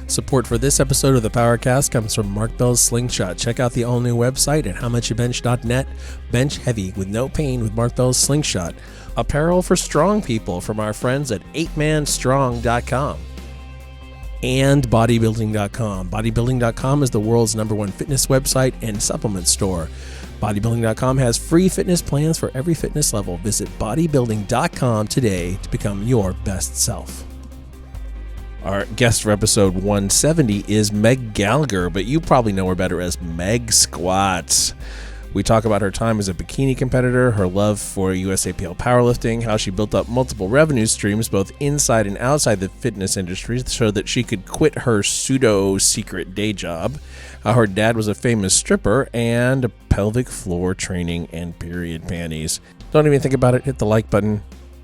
Support for this episode of the PowerCast comes from Mark Bell's Slingshot. Check out the all-new website at howmuchyoubench.net. Bench heavy with no pain with Mark Bell's Slingshot. Apparel for strong people from our friends at 8manstrong.com. And bodybuilding.com. Bodybuilding.com is the world's #1 fitness website and supplement store. Bodybuilding.com has free fitness plans for every fitness level. Visit bodybuilding.com today to become your best self. Our guest for episode 170 is Meg Gallagher, but you probably know her better as Megsquats. We talk about her time as a bikini competitor, her love for USAPL powerlifting, how she built up multiple revenue streams both inside and outside the fitness industry so that she could quit her pseudo-secret day job, how her dad was a famous stripper, and pelvic floor training and period panties. Don't even think about it. Hit the like button.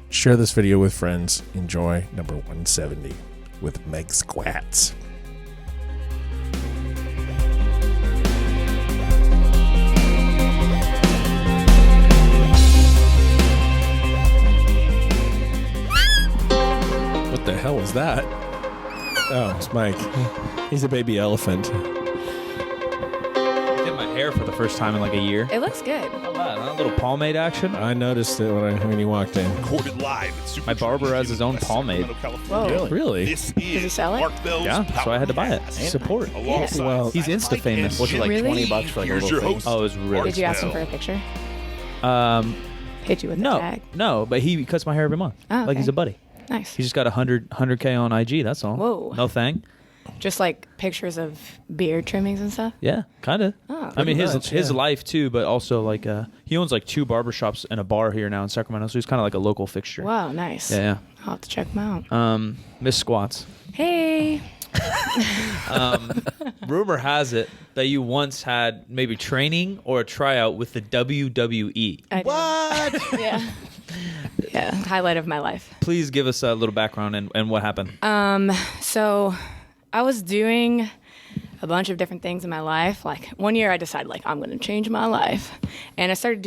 Share this video with friends. Enjoy number 170 with Megsquats. What the hell was that? Oh, it's Mike. He's a baby elephant. I did my hair for the first time in like a year. It looks good. Not bad, huh? A little pomade action. I noticed it when you walked in. Recorded live at Super My barber has his own pomade. Whoa. Really? This Does he sell it? Mark Bell's Yeah, so I had to buy it. PowerCast. Support. Alongside Well, He's Insta famous. What's Which is like Really? $20 for like a Here's little your thing. host. Oh, it was really. Did you ask him Bell. for a picture? Hit Hit you with the no, tag? no, but he cuts my hair every month. Oh, Like okay. he's a buddy. Nice. He's just got 100K on IG. That's all. Whoa. No thing. Just like pictures of beard trimmings and stuff? Yeah, kind of. Oh, I mean, his much, yeah. life too, but also like he owns like 2 barbershops and a bar here now in Sacramento, so he's kind of like a local fixture. Wow, nice. Yeah, I'll have to check them out. yeah. Miss Squats. Hey. Rumor has it that you once had maybe training or a tryout with the WWE. I did. What? Yeah. Yeah. Highlight of my life. Please give us a little background and what happened. So I was doing a bunch of different things in my life. Like one year I decided like I'm going to change my life. And I started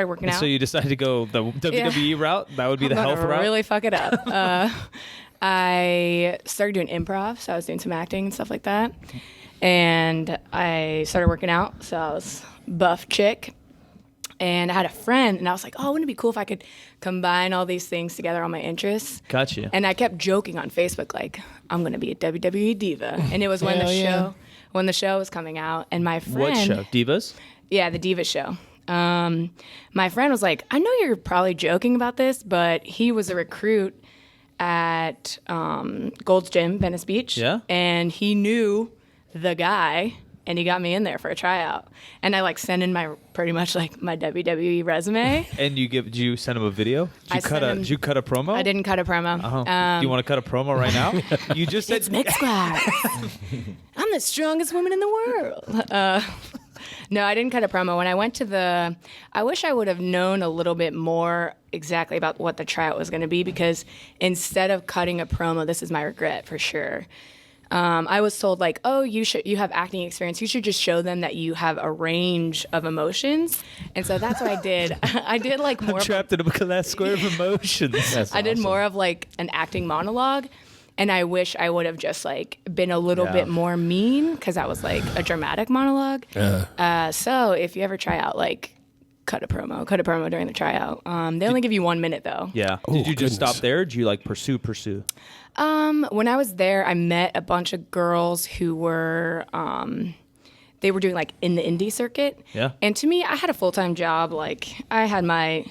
working out. So you decided to go the WWE route? That would be the I'm health gonna route? really fuck it up. I started doing improv, so I was doing some acting and stuff like that. And I started working out, so I was buff chick. And I had a friend, and I was like, oh, wouldn't it be cool if I could combine all these things together, all my interests? Gotcha. And I kept joking on Facebook, like, I'm going to be a WWE diva. And it was when the show was coming out, and my friend... What show? Divas? Yeah, the Diva show. My friend was like, I know you're probably joking about this, but he was a recruit at Gold's Gym, Venice Beach. Yeah? And he knew the guy, and he got me in there for a tryout. And I like sent in my WWE resume. And did you send him a video? I sent him- Did you cut a promo? I didn't cut a promo. Do you want to cut a promo right now? You just said It's Megsquats. I'm the strongest woman in the world. No, I didn't cut a promo. When I went to I wish I would have known a little bit more exactly about what the tryout was going to be, because instead of cutting a promo, this is my regret for sure. I was told like, oh, you have acting experience. You should just show them that you have a range of emotions. And so that's what I did. I did like more. trapped in a glass square of emotions. I did more of like an acting monologue. And I wish I would have just like been a little bit more mean, because that was like a dramatic monologue. So if you ever try out, like cut a promo during the tryout. They only give you 1 minute though. Yeah. Oh, Did you just goodness. stop there? Or did you like pursue? When I was there, I met a bunch of girls who were, they were doing like in the indie circuit. Yeah. And to me, I had a full-time job. Like I had my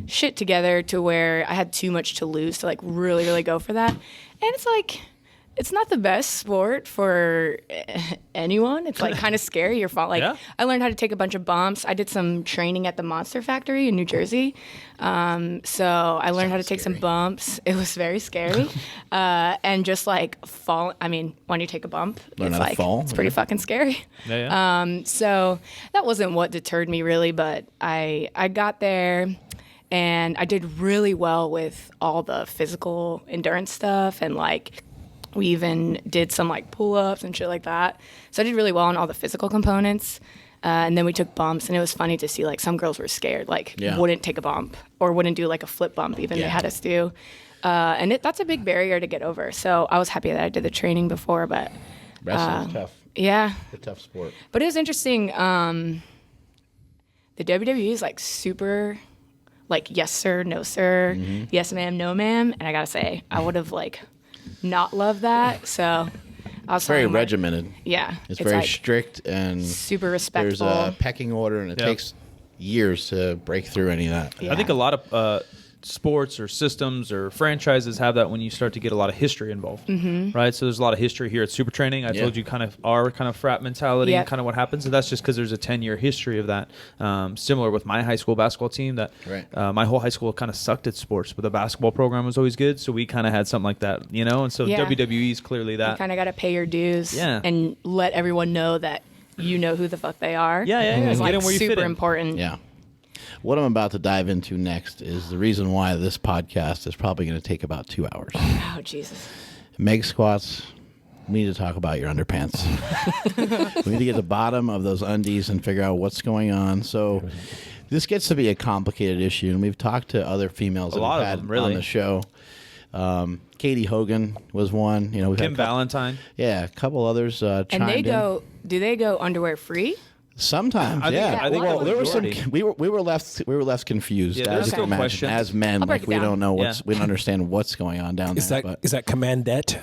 shit together to where I had too much to lose to like really, really go for that. And it's like, it's not the best sport for anyone. It's like kind of scary. You're falling. Like I learned how to take a bunch of bumps. I did some training at the Monster Factory in New Jersey. So I learned how to take some bumps. It was very scary. And just like fall. I mean, when you take a bump, Learn it's how to like, fall, it's pretty fucking scary. Yeah. So that wasn't what deterred me really, but I got there and I did really well with all the physical endurance stuff, and like we even did some like pull-ups and shit like that. So I did really well on all the physical components. And then we took bumps, and it was funny to see like some girls were scared, like wouldn't take a bump or wouldn't do like a flip bump even they had us do. And that's a big barrier to get over. So I was happy that I did the training before, but Wrestling's tough. Yeah. It's a tough sport. But it was interesting. The WWE is like super, like yes sir, no sir, yes ma'am, no ma'am, and I gotta say I would have like not loved that. So I was Very telling my- regimented. Yeah, It's very like strict and super there's respectful. a pecking order, and it takes years to break through any of that. Yeah. I think a lot of sports or systems or franchises have that when you start to get a lot of history involved, right? So there's a lot of history here at Super Training. I told you kind of our kind of frat mentality and kind of what happens, and that's just because there's a 10-year history of that. Similar with my high school basketball team, that my whole high school kind of sucked at sports, but the basketball program was always good, so we kind of had something like that, you know. And so WWE is clearly that. You kind of got to pay your dues, Yeah. and let everyone know that you know who the fuck they are. Yeah. It's Get like in where you fit super in. important. Yeah. What I'm about to dive into next is the reason why this podcast is probably going to take about 2 hours. Oh Jesus. Megsquats, we need to talk about your underpants. We need to get to the bottom of those undies and figure out what's going on. So this gets to be a complicated issue, and we've talked to other females that lot we've of had them, really. on the show. Katie Hogan was one. You know, we've Kim had a couple, Valentine. yeah, a couple others chimed And they in. go. Do they go underwear free? Sometimes, I think- yeah. I think Well, the there were some. majority. We were left confused. Yeah, as there's you still can imagine. questions. As men, I'll break like it we down. don't know Yeah. we don't understand what's going on down Is there. that is that commandette?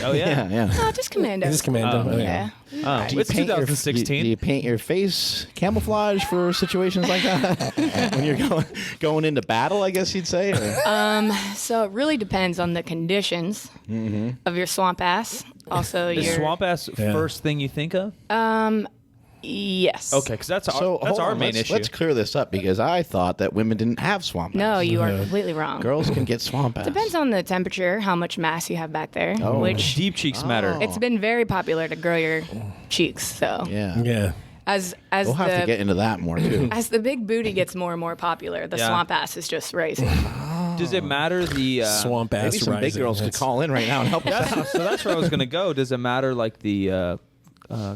Oh yeah. yeah. Oh, just commando. Is this commando? Oh, Yeah. Oh, Do you it's paint your- 2016. do you paint your face camouflage for situations like that when you're going into battle? I guess you'd say. Or? So it really depends on the conditions of your swamp ass. Also, Is your swamp ass Yeah. first thing you think of? yes. Okay, because that's So hold our on, main let's, issue. Let's clear this up because I thought that women didn't have swamp. No, ass. you are completely wrong. Girls can get swamp ass. Depends on the temperature, how much mass you have back there. Oh. Which Deep cheeks matter. it's been very popular to grow your cheeks. So Yeah. Yeah. as We'll have to the get into that more too. as the big booty gets more and more popular, the Yeah. swamp ass is just rising. Does it matter the Swamp ass Maybe some big rising. girls could That's- call in right now and help us out. So that's where I was going to go. Does it matter like the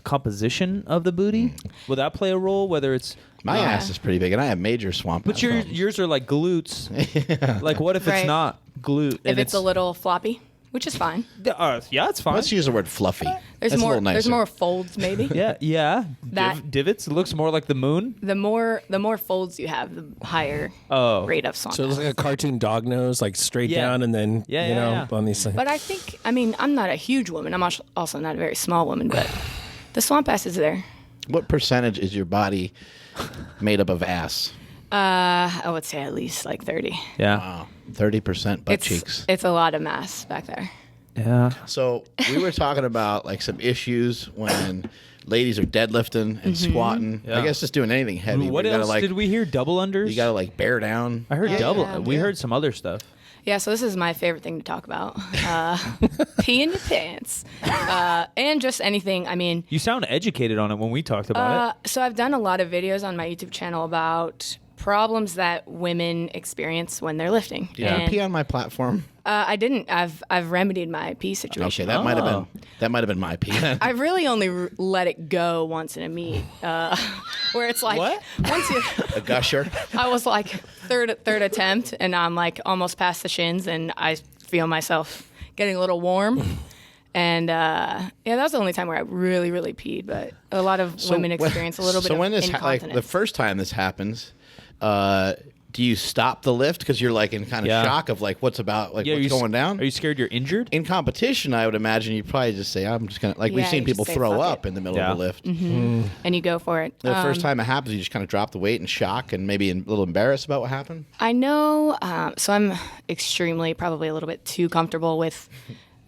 composition of the booty? Will that play a role? Whether it's My ass is pretty big, and I have major swamp. but ass your problems. yours are like glutes. Like what if Right. it's not glute? If and it's a little floppy, which is fine. yeah, it's fine. Let's use the word fluffy. There's That's a more. little nicer. There's more folds, maybe. yeah. That- Divots. It looks more like the moon. The more folds you have, the higher Oh. rate of swamp So it's ass. like a cartoon dog nose, like straight Yeah. down, and then Yeah. on these things. But I think, I mean, I'm not a huge woman. I'm also not a very small woman, but the swamp ass is there. What percentage is your body made up of ass? I would say at least like 30. Yeah. Wow, 30% butt cheeks. It's a lot of mass back there. Yeah. So we were talking about like some issues when ladies are deadlifting and squatting. Yeah. I guess just doing anything heavy. What you gotta, else like, did we hear? Double unders. You gotta like bear down. I heard double. Yeah. We heard some other stuff. Yeah, so this is my favorite thing to talk about. Pee in your pants. And just anything. I mean, You sound educated on it when we talked about it. so I've done a lot of videos on my YouTube channel about problems that women experience when they're lifting. Did you And, pee on my platform? I didn't. I've remedied my pee situation. Okay, that might have been my pee. I've really only let it go once in a meet, where it's like What? once you. A gusher. I was like third attempt, and I'm like almost past the shins, and I feel myself getting a little warm. And yeah, that was the only time where I really, really peed. But a lot of women experience a little bit So of when this incontinence. like the first time this happens, do you stop the lift because you're like in kind of Yeah. shock of like what's going down? Are you scared you're injured? In competition, I would imagine you'd probably just say, "I'm just gonna." Like we've Yeah, seen you people just say, throw "Fuck up it." in the middle Yeah. of a lift. and you go for it. The first time it happens, you just kind of drop the weight in shock and maybe a little embarrassed about what happened. I know. So I'm extremely, probably a little bit too comfortable with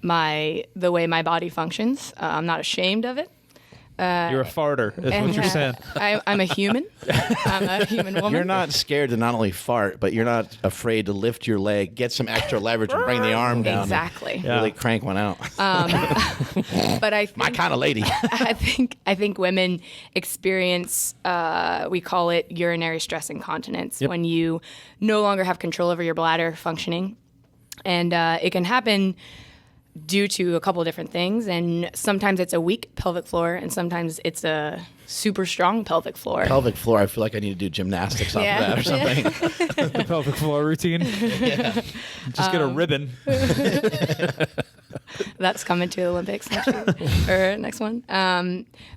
the way my body functions. I'm not ashamed of it. You're a farter, is what you're saying. I'm a human. I'm a human woman. You're not scared to not only fart, but you're not afraid to lift your leg, get some extra leverage, and bring the arm down. Exactly. And really crank one out. But I think, My kind of lady. I think women experience we call it urinary stress incontinence when you no longer have control over your bladder functioning, and it can happen due to a couple of different things, and sometimes it's a weak pelvic floor, and sometimes it's a super strong pelvic floor. Pelvic floor. I feel like I need to do gymnastics off Yeah. of that or something. The pelvic floor routine. Just get a ribbon. That's coming to the Olympics next year, or next one.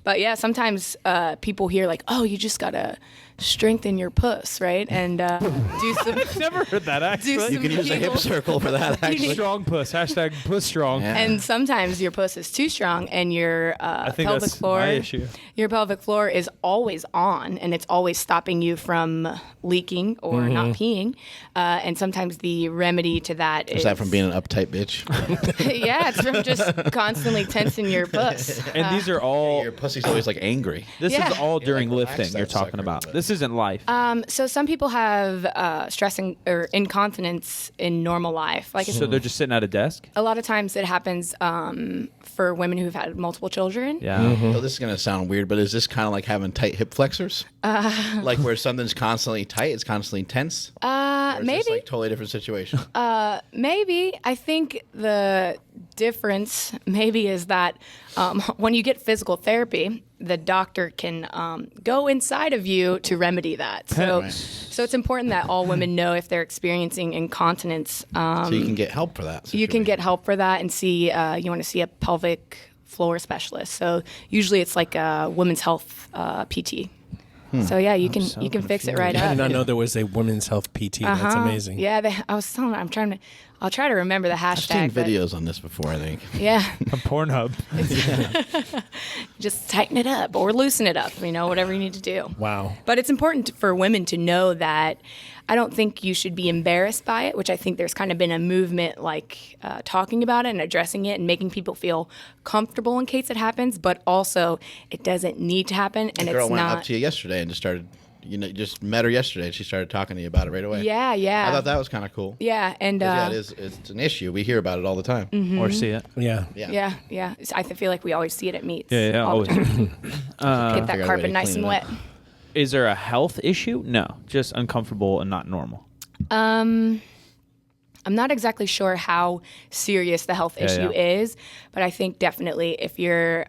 But yeah, sometimes people hear like, "Oh, you just gotta strengthen your puss, right?" And do some. I've never heard that actually. You can use a hip circle for that, actually. Strong puss. Hashtag puss strong. Yeah. And sometimes your puss is too strong, and your I think pelvic that's floor. my issue. Your pelvic floor is always on, and it's always stopping you from leaking or not peeing. And sometimes the remedy to that Is that from being an uptight bitch? yeah, it's from just constantly tensing your puss. And these are all. Your pussy's always like angry. This Yeah. is all during like, relax lifting. that You're talking sucker, about. but- This isn't life. So some people have stressing or incontinence in normal life. Like So they're just sitting at a desk. a lot of times it happens for women who've had multiple children. Yeah. So this is going to sound weird, but is this kind of like having tight hip flexors? Like where something's constantly tight, it's constantly tense? Or is Maybe. this like totally different situation? Maybe. I think the difference maybe is that when you get physical therapy, the doctor can go inside of you to remedy that. So, Right. so it's important that all women know if they're experiencing incontinence. So you can get help for that. You can get help for that and see, you want to see a pelvic floor specialist. So usually it's like a women's health PT. So yeah, you can fix it right I up. did not know there was a women's health PT. That's amazing. Yeah, I was telling her, I'll try to remember the I've hashtag. seen but- videos on this before, I think. Yeah, On Pornhub. just tighten it up or loosen it up, whatever you need to do. Wow. But it's important for women to know that I don't think you should be embarrassed by it, which I think there's kind of been a movement like talking about it and addressing it and making people feel comfortable in case it happens, but also it doesn't need to happen and The girl it's went not. up to you yesterday and just started, just met her yesterday and she started talking to you about it right away. Yeah, yeah. I thought that was kind of cool. Yeah, and Yeah, it's an issue. We hear about it all the time. Or see it. Yeah. yeah. I feel like we always see it at meets. Yeah, all the always. time. Get figure out that a way carpet to nice clean and it up. wet. Is there a health issue? No, just uncomfortable and not normal. I'm not exactly sure how serious the health issue is, but I think definitely if you're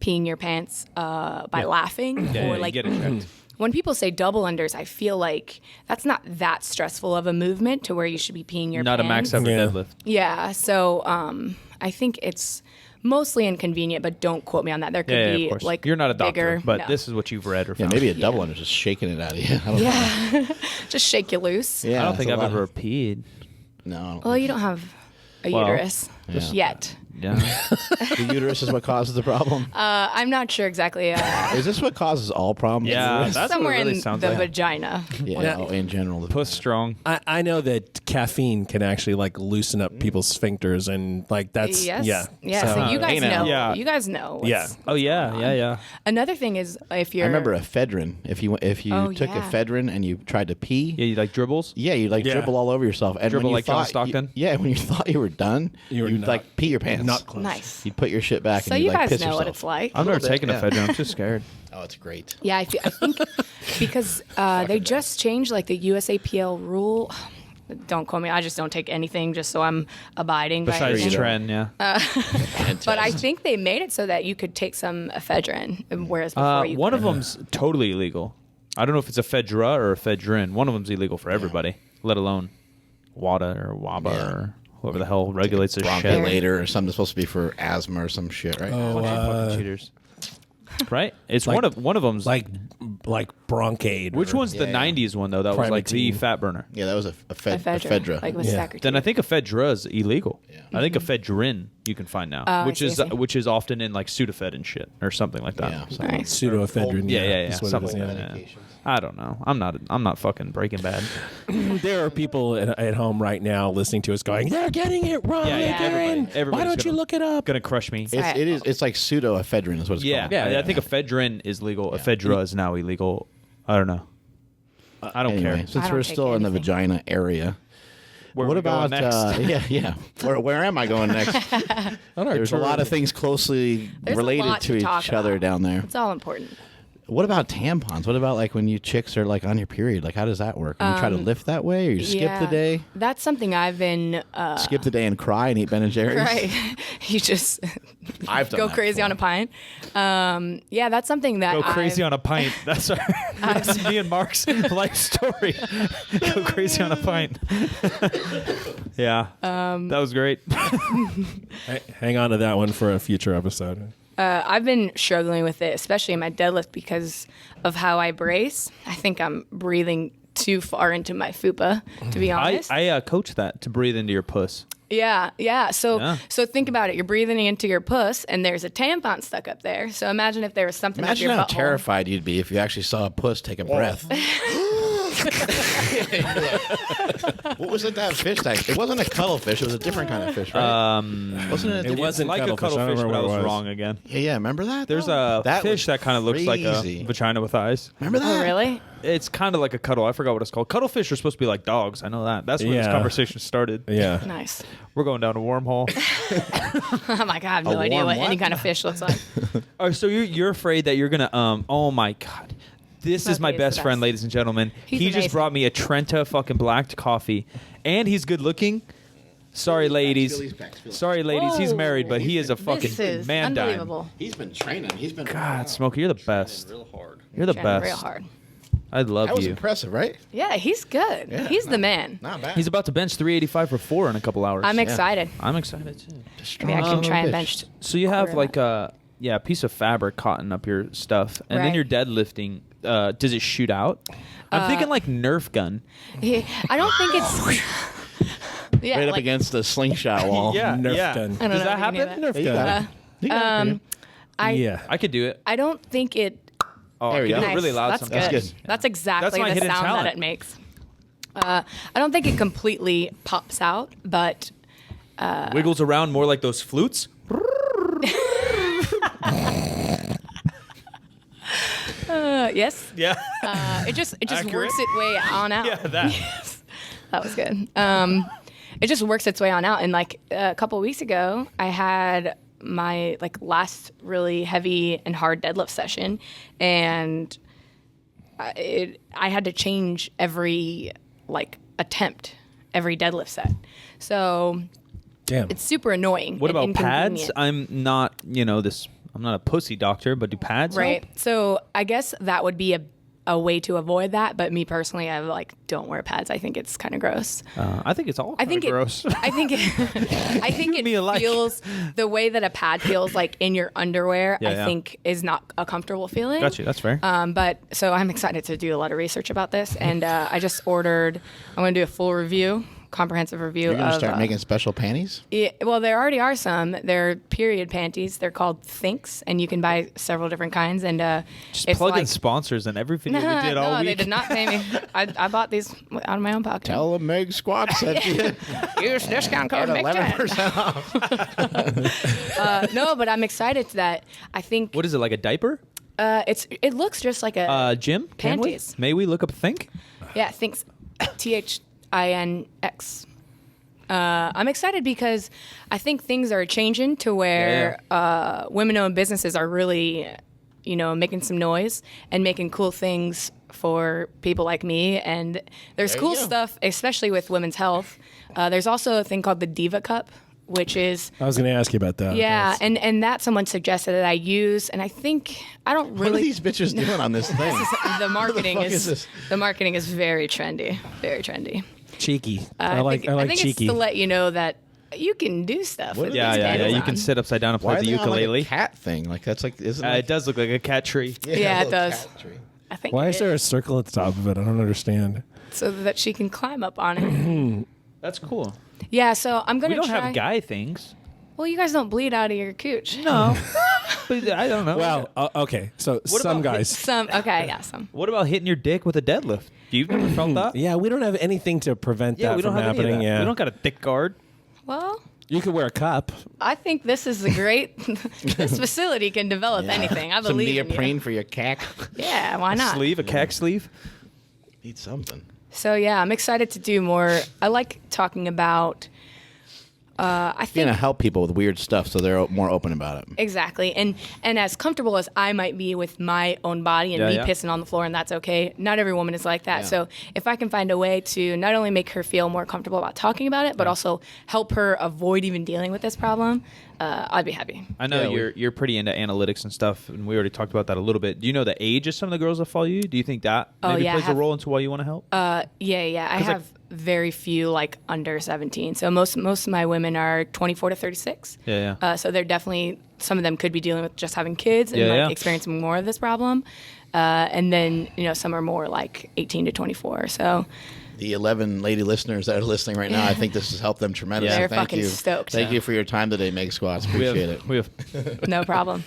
peeing your pants by laughing or you like get it checked. when people say double unders, I feel like that's not that stressful of a movement to where you should be peeing your Not a pants. max effort Yeah. deadlift. Yeah, so I think it's mostly inconvenient, but don't quote me on that. There could Yeah, be of course. like You're not a doctor, bigger, but no. this is what you've read or Yeah, found. maybe a double under just shaking it out of you. I don't know. yeah, just shake you loose. Yeah, I don't it's think a I've lot ever of- peed. No. I don't Well, you don't have a Well, uterus yeah. yet. Yeah. The uterus is what causes the problem. I'm not sure exactly. Is this what causes all problems? Yeah, that's what it somewhere really in sounds the like. vagina. Yeah, in general. Puss strong. I know that caffeine can actually like loosen up people's sphincters and like that's Yes. yeah. Yeah. So you guys Hey, now. know. Yeah. You guys know. what's Yeah. Oh yeah, going yeah, on. yeah. Another thing is if you're. I remember ephedrine. If you Oh, took yeah. ephedrine and you tried to pee, Yeah, you like dribbles? yeah, you like Yeah. dribble all over yourself. And Dribble when you like John thought Stockton? yeah, when you thought you were done, You you'd were like not- pee your pants. Not close. Nice. You'd put your shit back So and you you'd like guys piss know yourself. what it's like. I've never bit, taken yeah. ephedrine. I'm too scared. Oh, it's great. Yeah, I think because they just changed like the USAPL rule. Don't quote me. I just don't take anything just so I'm abiding by Besides everything. trend, yeah. But I think they made it so that you could take some ephedrine, whereas before you One of couldn't. them's totally illegal. I don't know if it's ephedra or ephedrine. One of them's illegal for everybody, let alone WADA or WABA Yeah. or whoever the hell regulates this shit. Bronchodilator or something supposed to be for asthma or some shit, right? Oh, Bunch of fucking cheaters. Right? It's one of them's like Broncaid. Which or- one's the Yeah. 90s one though? That was like the Primatine. fat burner. Yeah, that was a ephedra, like with Yeah. Sacratine. Then I think ephedra is illegal. Yeah. I think ephedrine you can find now, I which see, I is see. which is often in like Sudafed and shit or something like that. Yeah. Nice. pseudoephedrine? Yeah, is what it something is, like yeah. that. I don't know. I'm not fucking Breaking Bad. There are people at home right now listening to us going, "They're getting it wrong Yeah, yeah, again. everybody's Why don't you gonna- look it up?" Gonna crush me. It's like pseudoephedrine is what it's Yeah, called. yeah. I think ephedrine is legal. Ephedra is now illegal. I don't know. I don't Anyway, care. since I don't we're take still in the anything. vagina area, Where what we going about next? yeah? Where am I going next? On our There's a tour- lot of things closely There's a related lot to to each talk other about. down there. It's all important. What about tampons? What about like when you chicks are like on your period? Like how does that work? Do you try to lift that way, or you skip the Yeah. day? That's something I've been Skip the day and cry and eat Ben and Jerry's. right. You just I've done go that crazy before. on a pint. Yeah, that's something that Go crazy I've- on a pint. That's me and Mark's life story. Go crazy on a pint. Yeah, that was great. Hang on to that one for a future episode. I've been struggling with it, especially in my deadlift because of how I brace. I think I'm breathing too far into my fupa, to be honest. I coach that to breathe into your puss. Yeah. So think about it. You're breathing into your puss, and there's a tampon stuck up there. So imagine if there was something up Imagine your how butthole. terrified you'd be if you actually saw a puss take a breath. What was it, that fish tank? It wasn't a cuttlefish. It was a different kind of fish, right? Wasn't it? It wasn't like a cuttlefish. I don't cuttlefish, remember but I what was it was. wrong again. Yeah, remember that? There's though? a fish that kind of looks like crazy. a vagina with eyes. Remember that? Oh, really? It's kind of like a cuttle. I forgot what it's called. Cuttlefish are supposed to be like dogs. I know that. That's where this Yeah. conversation started. Yeah. Nice. We're going down a wormhole. Oh my God, I have no idea warm what any what? kind of fish looks like. Oh, so you're afraid that you're gonna oh my God. This is my Okay, best so friend, that's- ladies and gentlemen. He's He just amazing. brought me a Trenta fucking black coffee, and he's good looking. Sorry, ladies. Sorry, ladies. He's Whoa. married, but he is a fucking This is man dime. unbelievable. He's been training. He's been. God, Smokey, you're the best. Real hard. You're the Trying best. real hard. I love That was you. impressive, right? Yeah, he's good. Yeah, He's the man. Not bad. He's about to bench 385 for 4 in a couple hours. I'm excited. I'm excited too. Maybe I can try and bench. So you have quarter like a piece of fabric caught up your stuff, and then Right. you're deadlifting. Does it shoot out? I'm thinking like Nerf gun. Yeah, I don't think it's. Yeah, right up like, against the slingshot wall. Yeah, Nerf yeah. gun. I don't Does know that if you can happen? hear Nerf You got gun. it. You got it. I Yeah. I could do it. I don't think it. Oh, There I we could go. do it really loud That's sometimes. good. That's good. That's exactly That's my the hidden sound talent. that it makes. I don't think it completely pops out, but Wiggles around more like those flutes. yes, Yeah. it just Accurate. works its way on out. Yeah, that. Yes. That was good. It just works its way on out. And like a couple of weeks ago, I had my like last really heavy and hard deadlift session, and I had to change every like attempt, every deadlift set. So Damn. it's super annoying. What and about pads? inconvenient. I'm not, I'm not a pussy doctor, but do pads Right. help? So I guess that would be a way to avoid that. But me personally, I like don't wear pads. I think it's kind of gross. I think it's all I think gross. I think I think Me it alike. feels the way that a pad feels like in your underwear. Yeah, I yeah. think is not a comfortable feeling. Got you. That's fair. But so I'm excited to do a lot of research about this, and I just ordered. I'm going to do a full review, comprehensive review You're gonna of. start making special panties. Yeah, well, there already are some. They're period panties. They're called Thinks, and you can buy several different kinds. And Just it's plug in like, sponsors in every video we did all no, week. they did not pay me. I bought these out of my own pocket. Tell them Megsquats sent you. Use discount code Get Meg 11% off. No, but I'm excited that I think What is it, like a diaper? it looks just like a Jim? Can we? Panties. May we look up Think? yeah, Thinks THINX. I'm excited because I think things are changing to where women-owned businesses are really, making some noise and making cool things for people like me. And there's There you cool go. stuff, especially with women's health. There's also a thing called the Diva Cup, which is I was going to ask you about that. yeah, and that someone suggested that I use, and I think I don't What are really. these bitches doing on this thing? The marketing fuck is is this? the marketing is very trendy, very trendy. Cheeky. I like think it's cheeky. to let you know that you can do stuff. With Yeah, these yeah, yeah. panties You can on. sit upside down and Why play are the they on ukulele. like a cat thing? Like that's like isn't It does look like a cat tree. Yeah, it a little does. cat tree. I think Why it is there a circle at the top of it? I don't understand. so that she can climb up on it. That's cool. Yeah, so I'm We gonna don't try. have guy things. Well, you guys don't bleed out of your cooch. No. But I don't know. Well, okay. So What some about guys. Some okay, yeah, some. What about hitting your dick with a deadlift? You've never felt that? Yeah, we don't have anything to prevent Yeah, that we don't from have any of happening. that. Yeah, We don't got a thick guard. Well, you could wear a cup. I think this is a great. This facility can develop anything. I Some believe in neoprene you. for your cack. Yeah, why not? Sleeve, a cack sleeve. Need something. So yeah, I'm excited to do more. I like talking about. I You're think gonna help people with weird stuff, so they're more open about it. exactly, and as comfortable as I might be with my own body and Yeah, me yeah. pissing on the floor, and that's okay. Not every woman is like that. Yeah. So if I can find a way to not only make her feel more comfortable about talking about it, but also help her avoid even dealing with this problem, I'd be happy. I know Yeah, you're pretty into analytics and stuff, and we already talked about that a little bit. Do you know the age of some of the girls that follow you? Do you think that maybe plays a role into why you want to help? Yeah. I have very few like under 17. So most of my women are 24 to 36. Yeah. So they're definitely, some of them could be dealing with just having kids and experiencing more of this problem. And then, some are more like 18 to 24. So the 11 lady listeners that are listening right now, I think this has helped them tremendously. They're Thank fucking you. stoked. Thank you for your time today, Megsquats. Appreciate it. We have no problem.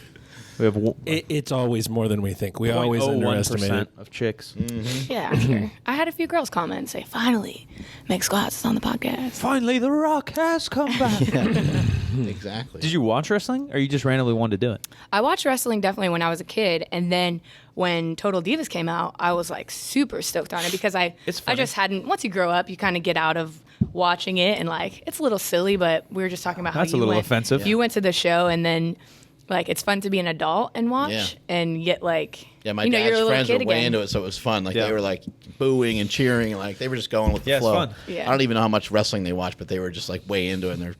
It's always more than we think. We always underestimate it. of chicks. Mm-hmm. Yeah, I'm sure. I had a few girls comment and say, finally, Megsquats is on the podcast. Finally, The Rock has come back. Exactly. Did you watch wrestling, or you just randomly wanted to do it? I watched wrestling definitely when I was a kid, and then when Total Divas came out, I was like super stoked on it because I just hadn't. Once you grow up, you kind of get out of watching it, and like it's a little silly, but we were just talking about That's how a you little went, offensive. You went to the show, and then like it's fun to be an adult and watch, and get like my you're dad's a little friends kid were way again. into it, so it was fun. Like they were like booing and cheering, and like they were just going with the flow. It's fun. Yeah. I don't even know how much wrestling they watch, but they were just like way into it, and they're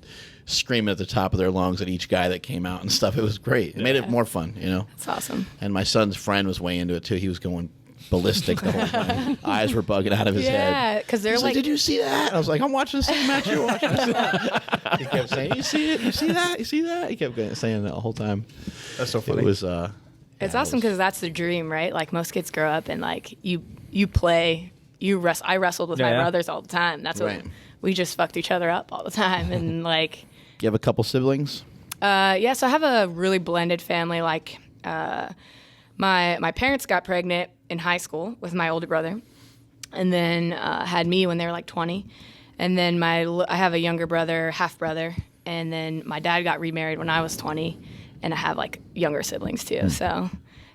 screaming at the top of their lungs at each guy that came out and stuff. It was great. It made it more fun, It's awesome. And my son's friend was way into it too. He was going ballistic the whole time. Eyes were bugging out of his head. Yeah, because they're He's like, did you see that? I was like, I'm watching the same match you're watching. He kept saying, you see it? You see that? You see that? He kept saying that the whole time. That's so funny. It was. it's awesome because that's the dream, right? Like most kids grow up and like you play, I wrestled with my brothers all the time. That's what we just fucked each other up all the time, and like. You have a couple siblings? Yeah, so I have a really blended family. Like, my parents got pregnant in high school with my older brother, and then had me when they were like 20. And then I have a younger brother, half brother, and then my dad got remarried when I was 20, and I have like younger siblings too. So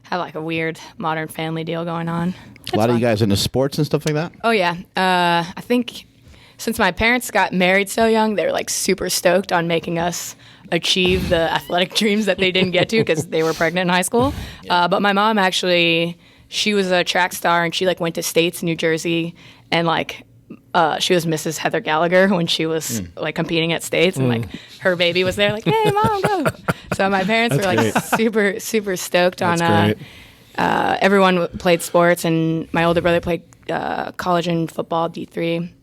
have like a weird modern family deal going on. A lot of you guys into sports and stuff like that? Oh yeah, I think. Since my parents got married so young, they were like super stoked on making us achieve the athletic dreams that they didn't get to because they were pregnant in high school. But my mom actually, she was a track star and she like went to states in New Jersey and like she was Mrs. Heather Gallagher when she was like competing at states and like her baby was there like, hey mom, go. So my parents were like super, super stoked on everyone played sports, and my older brother played college and football, D3.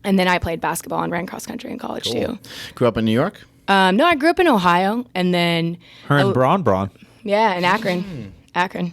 And then I played basketball and ran cross country in college too. Grew up in New York? No, I grew up in Ohio, and then Her and Braun. Yeah, in Akron. Akron.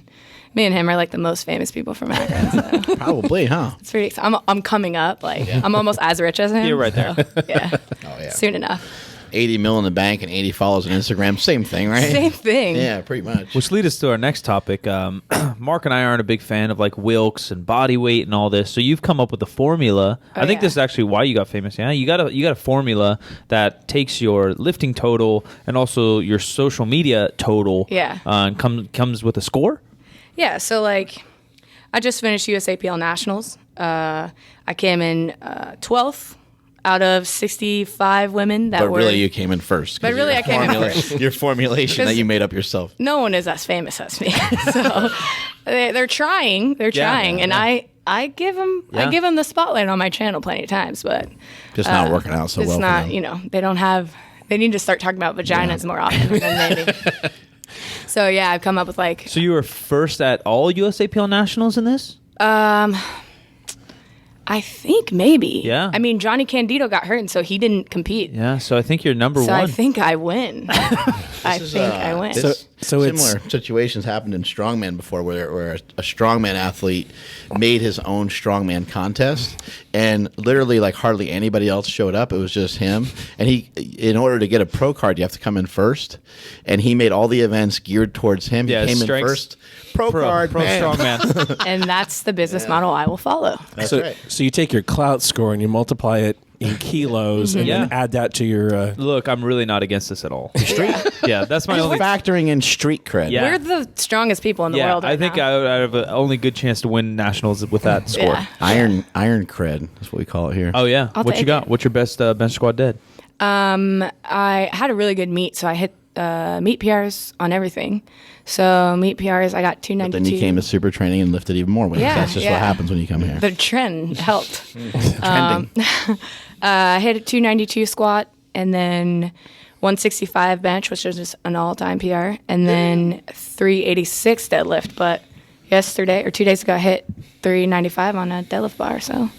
Me and him are like the most famous people from Akron. So. Probably, huh? It's pretty exciting. I'm coming up. Like I'm almost as rich as him. You're right there. So, yeah. Oh yeah. Soon enough. 80 mil in the bank and 80 followers on Instagram. Same thing, right? Same thing. Yeah, pretty much. Which leads us to our next topic. Mark and I aren't a big fan of like Wilks and body weight and all this. So you've come up with a formula. I think this is actually why you got famous. Yeah, you got a formula that takes your lifting total and also your social media total. Yeah. And comes with a score. Yeah. So like, I just finished USAPL Nationals. I came in 12th. Out of 65 women that but were... really, you came in first. But really, I came in first. Your formulation that you made up yourself. No one is as famous as me. So they're trying. They're trying. And I give them the spotlight on my channel plenty of times, but... Just not working out so well It's not, for them. they don't have... They need to start talking about vaginas more often than maybe. So, yeah, I've come up with like... So you were first at all USAPL Nationals in this? I think maybe. Yeah. I mean, Johnny Candido got hurt, and so he didn't compete. Yeah, so I think you're number one. So I think I win. I win. So similar situations happened in strongman before, where a strongman athlete made his own strongman contest, and literally like hardly anybody else showed up. It was just him, and he, in order to get a pro card, you have to come in first, and he made all the events geared towards him. Yeah, he came strengths, in first. Pro card, pro man. strongman. And that's the business model I will follow. That's so, right. So you take your clout score and you multiply it in kilos and then add that to your... Look, I'm really not against this at all. Street? Yeah, that's my only... Factoring in street cred. Yeah. We're the strongest people in the world right I think now. I have an only good chance to win nationals with that score. Yeah. Iron cred. That's what we call it here. Oh, yeah. I'll What you take got? it. What's your best bench squat dead? I had a really good meet, so I hit meet PRs on everything. So meet PRs, I got 292. Then you came to super training and lifted even more weights. Yeah, That's just what happens when you come here. The trend helped. Trending. I hit a 292 squat, and then 165 bench, which is just an all-time PR, and then 386 deadlift. But yesterday or 2 days ago, I hit 395 on a deadlift bar. So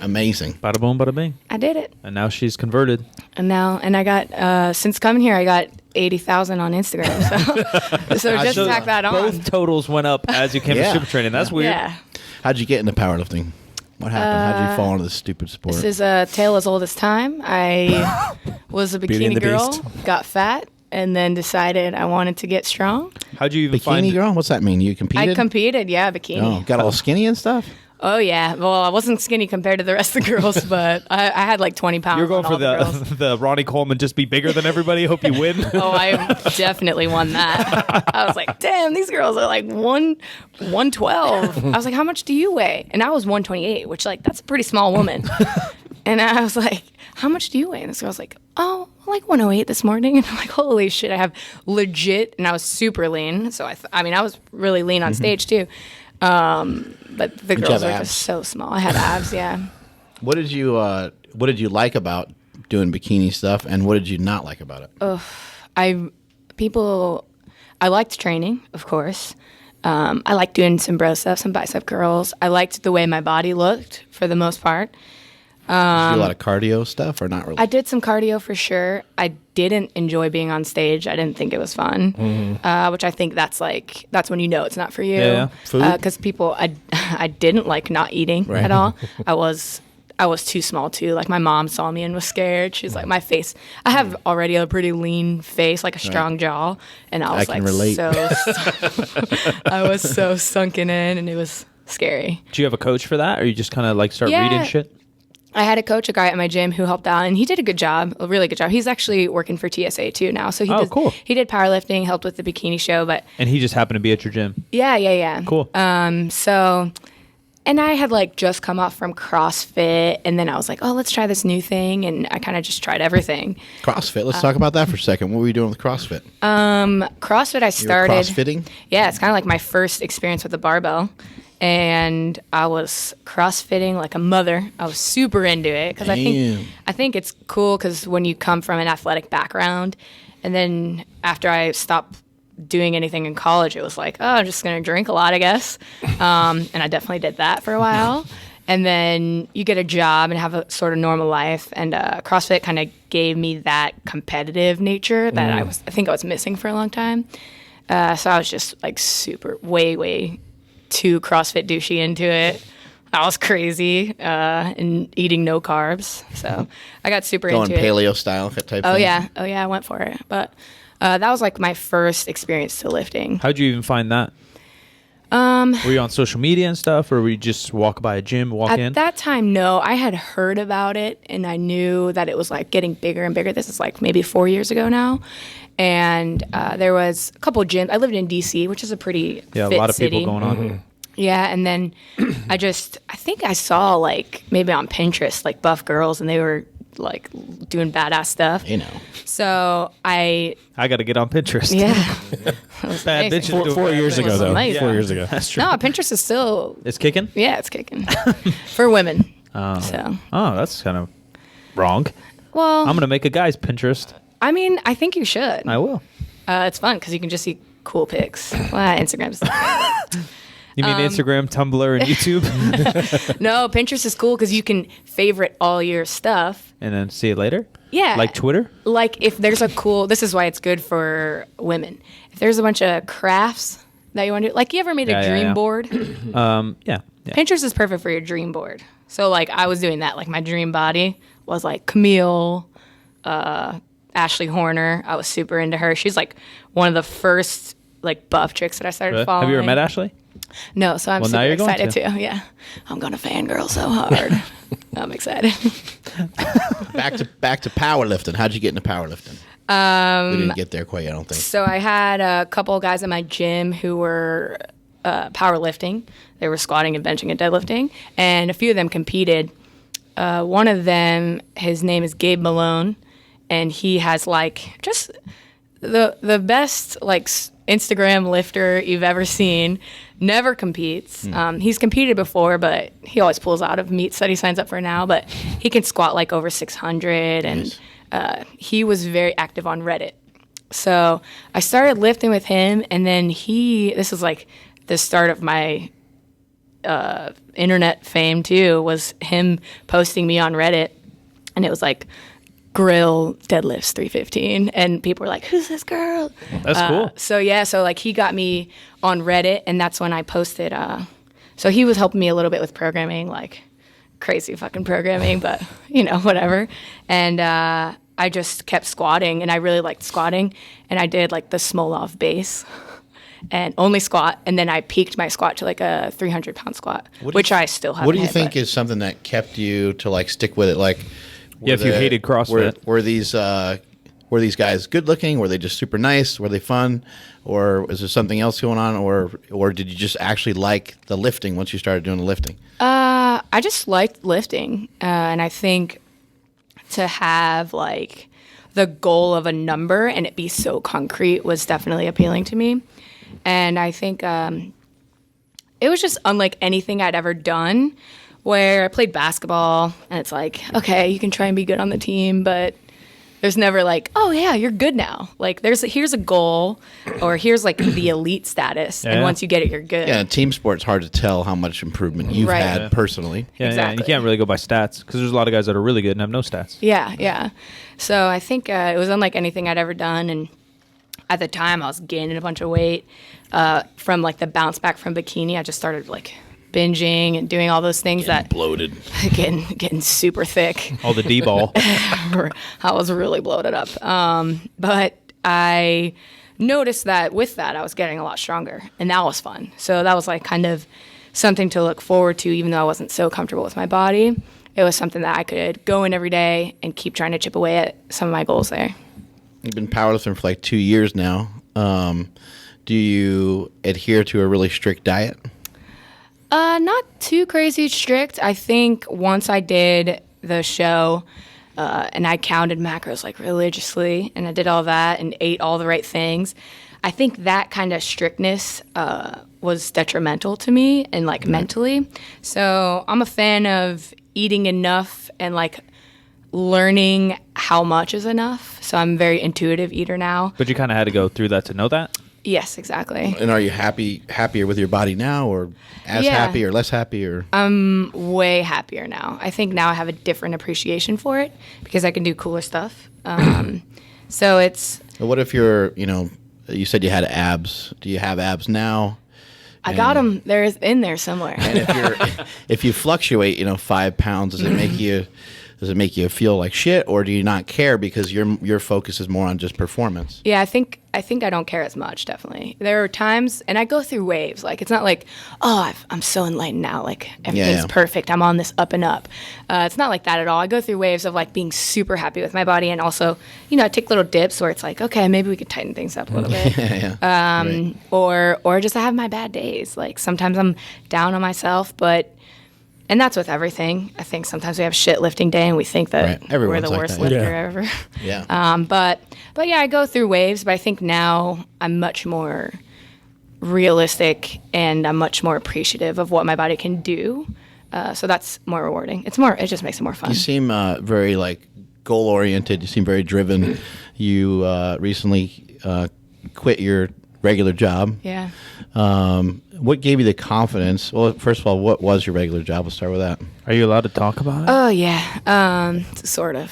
amazing. Bada boom, bada bing. I did it. And now she's converted. And I got since coming here, I got 80,000 on Instagram. So just tack that on. Both totals went up as you came to super training. That's weird. Yeah. How'd you get into powerlifting? What happened? How'd you fall into this stupid sport? This is a tale as old as time. I was a Beauty and bikini the girl, Beast. got fat, and then decided I wanted to get strong. How'd you even find Bikini girl? What's that mean? You competed? I competed, yeah, bikini. Oh, got all skinny and stuff? Oh, yeah. Well, I wasn't skinny compared to the rest of the girls, but I had like 20 pounds. You're going on for all the girls. the Ronnie Coleman, just be bigger than everybody. Hope you win. Oh, I definitely won that. I was like, damn, these girls are like 112. I was like, how much do you weigh? And I was 128, which like that's a pretty small woman. And I was like, how much do you weigh? And this girl's like, oh, like 108 this morning. And I'm like, holy shit, I have legit, and I was super lean. So I mean, I was really lean on stage too. But the girls are just so small. I had abs, yeah. What did you like about doing bikini stuff, and what did you not like about it? I liked training, of course. I liked doing some bro stuff, some bicep curls. I liked the way my body looked for the most part. Did you do a lot of cardio stuff or not really? I did some cardio for sure. I didn't enjoy being on stage. I didn't think it was fun, which I think that's when you know it's not for you. Yeah. Food? Because I didn't like not eating at all. I was too small too. Like my mom saw me and was scared. She's like, my face. I have already a pretty lean face, like a strong jaw, and I was can relate. I was so sunken in, and it was scary. Do you have a coach for that, or you just kind of like start reading shit? I had a coach, a guy at my gym who helped out, and he did a good job, a really good job. He's actually working for TSA too now. So cool. He did powerlifting, helped with the bikini show, And he just happened to be at your gym. Yeah. Cool. And I had like just come off from CrossFit, and then I was like, oh, let's try this new thing, and I kind of just tried everything. CrossFit. Let's talk about that for a second. What were you doing with CrossFit? CrossFit, I started. You were CrossFitting? Yeah, it's kind of like my first experience with the barbell. And I was CrossFitting like a mother. I was super into it because I think it's cool because when you come from an athletic background, and then after I stopped doing anything in college, it was like, oh, I'm just going to drink a lot, I guess. And I definitely did that for a while. And then you get a job and have a sort of normal life. And CrossFit kind of gave me that competitive nature that I think I was missing for a long time. So I was just like super way too CrossFit douchey into it. I was crazy and eating no carbs. So I got super into it. Going paleo style type thing? Oh, yeah, I went for it. But that was like my first experience to lifting. How'd you even find that? Were you on social media and stuff, or were you just walk by a gym, walk in? At that time, no. I had heard about it, and I knew that it was like getting bigger and bigger. This is like maybe 4 years ago now. And there was a couple of gyms. I lived in D.C., which is a pretty fit a lot of city. people going on. Yeah, and then I think I saw like maybe on Pinterest like buff girls, and they were like doing badass stuff. You know. So I got to get on Pinterest. Yeah. Bad bitches doing 4 years ago, though. amazing. 4 years ago. That's true. No, Pinterest is still. It's kicking? Yeah, it's kicking for women. So. Oh, that's kind of wrong. Well, I'm going to make a guy's Pinterest. I mean, I think you should. I will. It's fun because you can just see cool pics. Well, Instagram's. You mean Instagram, Tumblr, and YouTube? No, Pinterest is cool because you can favorite all your stuff. And then see it later? Yeah. Like Twitter? Like if there's this is why it's good for women. If there's a bunch of crafts that you want to do, like you ever made a dream board? Yeah. Pinterest is perfect for your dream board. So like I was doing that. Like my dream body was like Camille, Ashley Horner. I was super into her. She's like one of the first like buff chicks that I started Really? following. Have you ever met Ashley? No, so I'm Well, now super you're going excited to. too. Yeah, I'm gonna fangirl so hard. I'm excited. Back to powerlifting. How'd you get into powerlifting? We didn't get there quite, I don't think. So I had a couple of guys at my gym who were powerlifting. They were squatting and benching and deadlifting, and a few of them competed. One of them, his name is Gabe Malone, and he has like just the best like Instagram lifter you've ever seen. Never competes. He's competed before, but he always pulls out of meets that he signs up for now. But he can squat like over 600 and he was very active on Reddit. So I started lifting with him, and then this was like the start of my internet fame too, was him posting me on Reddit, and it was like grill deadlifts 315, and people were like, who's this girl? That's cool. So like he got me on Reddit, and that's when I posted. So he was helping me a little bit with programming, like crazy fucking programming, but whatever. And I just kept squatting, and I really liked squatting, and I did like the Smolov base and only squat, and then I peaked my squat to like a 300-pound squat, which I still have. What do you think is something that kept you to like stick with it? Like, if you hated CrossFit, were these guys good looking? Were they just super nice? Were they fun? Or is there something else going on? Or did you just actually like the lifting once you started doing the lifting? I just liked lifting, and I think to have like the goal of a number and it be so concrete was definitely appealing to me. And I think it was just unlike anything I'd ever done, where I played basketball and it's like, okay, you can try and be good on the team, but there's never like, oh yeah, you're good now. Like here's a goal, or here's like the elite status, and once you get it, you're good. Yeah, team sport's hard to tell how much improvement you've had personally. Yeah, exactly. And you can't really go by stats, because there's a lot of guys that are really good and have no stats. Yeah. So I think it was unlike anything I'd ever done, and at the time I was gaining a bunch of weight from like the bounce back from bikini. I just started like binging and doing all those things bloated, getting super thick. All the D-ball. I was really bloated up. But I noticed that with that, I was getting a lot stronger, and that was fun. So that was like kind of something to look forward to, even though I wasn't so comfortable with my body. It was something that I could go in every day and keep trying to chip away at some of my goals there. You've been powerlifting for like 2 years now. Do you adhere to a really strict diet? Not too crazy strict. I think once I did the show and I counted macros like religiously, and I did all that and ate all the right things, I think that kind of strictness was detrimental to me and like mentally. So I'm a fan of eating enough and like learning how much is enough. So I'm a very intuitive eater now. But you kind of had to go through that to know that? Yes, exactly. And are you happier with your body now, or as happy or less happy? Or I'm way happier now. I think now I have a different appreciation for it because I can do cooler stuff. So it's... What if you said you had abs. Do you have abs now? I got them. They're in there somewhere. And if you fluctuate, 5 pounds, does it make you feel like shit, or do you not care because your focus is more on just performance? Yeah, I think I don't care as much, definitely. There are times, and I go through waves. Like, it's not like, oh, I'm so enlightened now. Like, everything's perfect. I'm on this up and up. It's not like that at all. I go through waves of, like, being super happy with my body, and also, I take little dips where it's like, okay, maybe we could tighten things up a little bit. Right. Or just I have my bad days. Like, sometimes I'm down on myself, and that's with everything. I think sometimes we have shit lifting day and we think that we're the worst lifter ever. Yeah. But yeah, I go through waves, but I think now I'm much more realistic and I'm much more appreciative of what my body can do. So that's more rewarding. It just makes it more fun. You seem very like goal oriented. You seem very driven. You recently quit your regular job. Yeah. What gave you the confidence? Well, first of all, what was your regular job? We'll start with that. Are you allowed to talk about it? Oh, yeah. Sort of.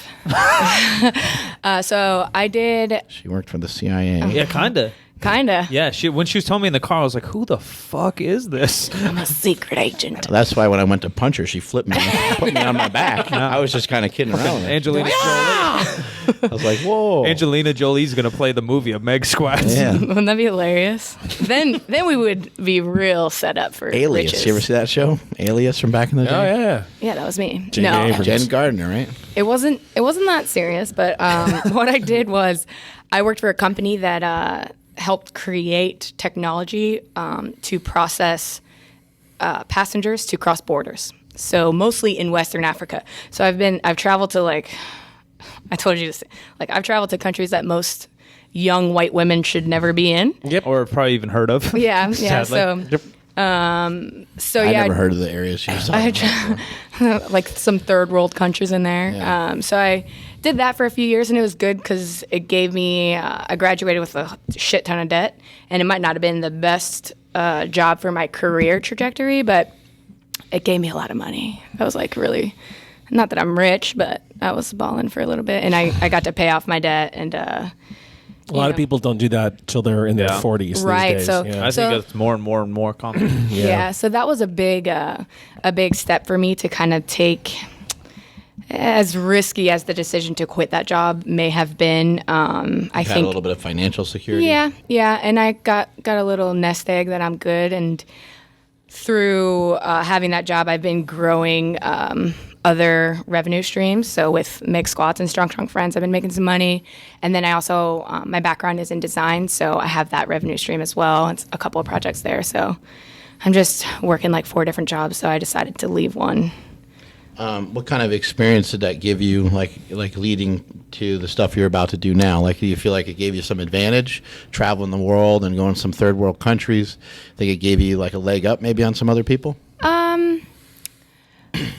So I did... She worked for the CIA. Yeah, kind of. Kinda. Yeah, when she was telling me in the car, I was like, who the fuck is this? I'm a secret agent. That's why when I went to punch her, she flipped me and put me on my back. I was just kind of kidding around. Angelina Jolie. I was like, whoa. Angelina Jolie's going to play the movie of Megsquats. Yeah. Wouldn't that be hilarious? Then we would be real set up for Alias. riches. You ever see that show? Alias from back in the day? Oh, yeah. Yeah, that was me. Jen Gardner, right? It wasn't that serious, but what I did was I worked for a company that helped create technology to process passengers to cross borders. So mostly in Western Africa. So I've traveled to I've traveled to countries that most young white women should never be in. Yep. Or probably even heard of. Yeah. Sadly. So I never heard of the areas she was talking about. like some third world countries in there. Yeah. So I did that for a few years, and it was good because it gave me, I graduated with a shit ton of debt, and it might not have been the best job for my career trajectory, but it gave me a lot of money. I was like really, not that I'm rich, but I was balling for a little bit, and I got to pay off my debt, and a lot of people don't do that till they're in their 40s right, these days. so I think it's more and more and more common. yeah, so that was a big step for me to kind of take. As risky as the decision to quit that job may have been, I think a little bit of financial security. Yeah, and I got a little nest egg that I'm good, and through having that job, I've been growing other revenue streams. So with Megsquats and Strong Friends, I've been making some money, and then I also my background is in design, so I have that revenue stream as well. It's a couple of projects there, so I'm just working like 4 different jobs. So I decided to leave one. What kind of experience did that give you, like leading to the stuff you're about to do now? Like, do you feel like it gave you some advantage, traveling the world and going to some third world countries? Think it gave you like a leg up maybe on some other people?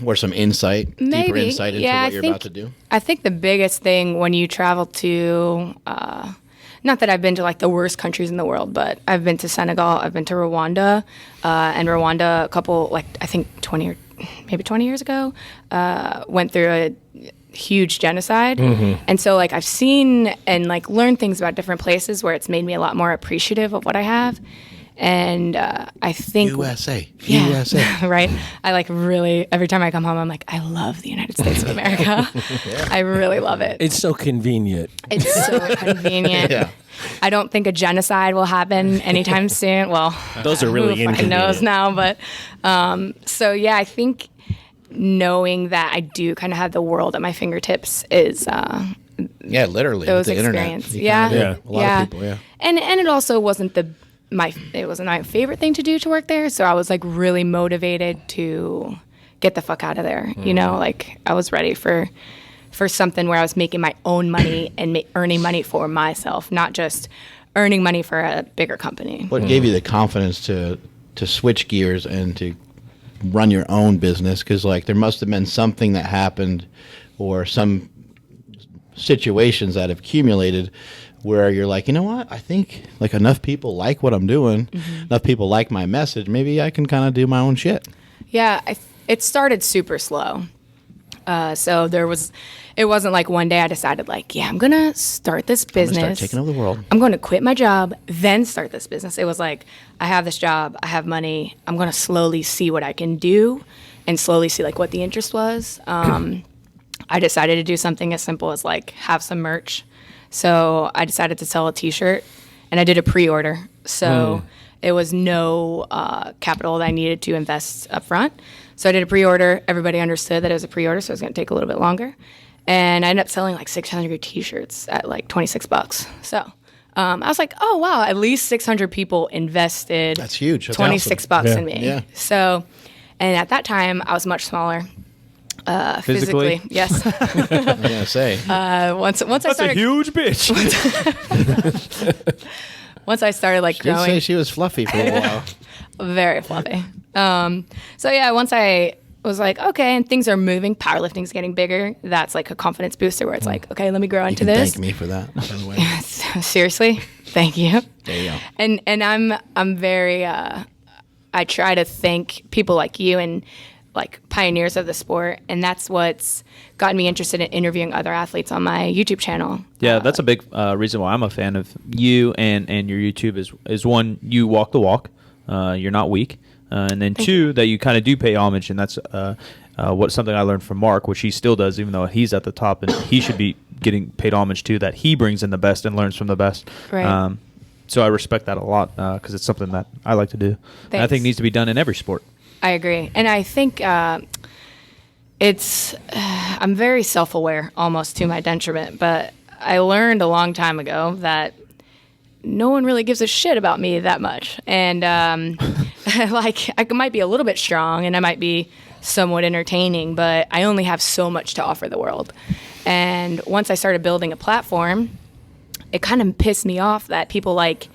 Or some insight, deeper insight into what you're about to do? I think the biggest thing when you travel to, not that I've been to like the worst countries in the world, but I've been to Senegal, I've been to Rwanda, and Rwanda a couple, like I think 20 years ago, went through a huge genocide. Mm-hmm. And so like I've seen and like learned things about different places where it's made me a lot more appreciative of what I have. And I think USA, right? I like really, every time I come home, I'm like, I love the United States of America. I really love it. It's so convenient. It's so convenient. Yeah. I don't think a genocide will happen anytime soon. Well, those are really who fucking knows now, but so yeah, I think knowing that I do kind of have the world at my fingertips is literally those the experience. internet. Yeah, a lot of people. And it also wasn't my favorite thing to do to work there, so I was like really motivated to get the fuck out of there. You know, like I was ready for something where I was making my own money and earning money for myself, not just earning money for a bigger company. What gave you the confidence to switch gears and to run your own business? Because like there must have been something that happened or some situations that have accumulated where you're like, you know what, I think like enough people like what I'm doing, enough people like my message, maybe I can kind of do my own shit. Yeah, it started super slow. So it wasn't like one day I decided like, yeah, I'm going to start this business. I'm going to start taking over the world. I'm going to quit my job, then start this business. It was like, I have this job, I have money, I'm going to slowly see what I can do and slowly see like what the interest was. I decided to do something as simple as like have some merch. So I decided to sell a t-shirt and I did a pre-order. So it was no capital that I needed to invest up front. So I did a pre-order. Everybody understood that it was a pre-order, so it was going to take a little bit longer. And I ended up selling like 600 t-shirts at like $26. So I was like, oh, wow, at least 600 people invested. That's huge. That's $26 in me. Yeah. So, and at that time, I was much smaller. Physically, yes. I'm gonna say. Once I That's started, a huge bitch. once I started like She did growing, say she was fluffy for a while. very fluffy. So yeah, once I was like, okay, and things are moving, powerlifting's getting bigger. That's like a confidence booster where it's like, okay, let me grow into You can this. thank me for that, by the way. Seriously, thank you. There you go. And I'm very. I try to thank people like you and like pioneers of the sport, and that's what's gotten me interested in interviewing other athletes on my YouTube channel. Yeah, that's a big reason why I'm a fan of you and your YouTube is one, you walk the walk, you're not weak, and then two, that you kind of do pay homage, and that's what something I learned from Mark, which he still does, even though he's at the top, and he should be getting paid homage too, that he brings in the best and learns from the best. Right. So I respect that a lot because it's something that I like to do. And I think needs to be done in every sport. I agree. And I think I'm very self-aware, almost to my detriment, but I learned a long time ago that no one really gives a shit about me that much. And like I might be a little bit strong and I might be somewhat entertaining, but I only have so much to offer the world. And once I started building a platform, it kind of pissed me off that people like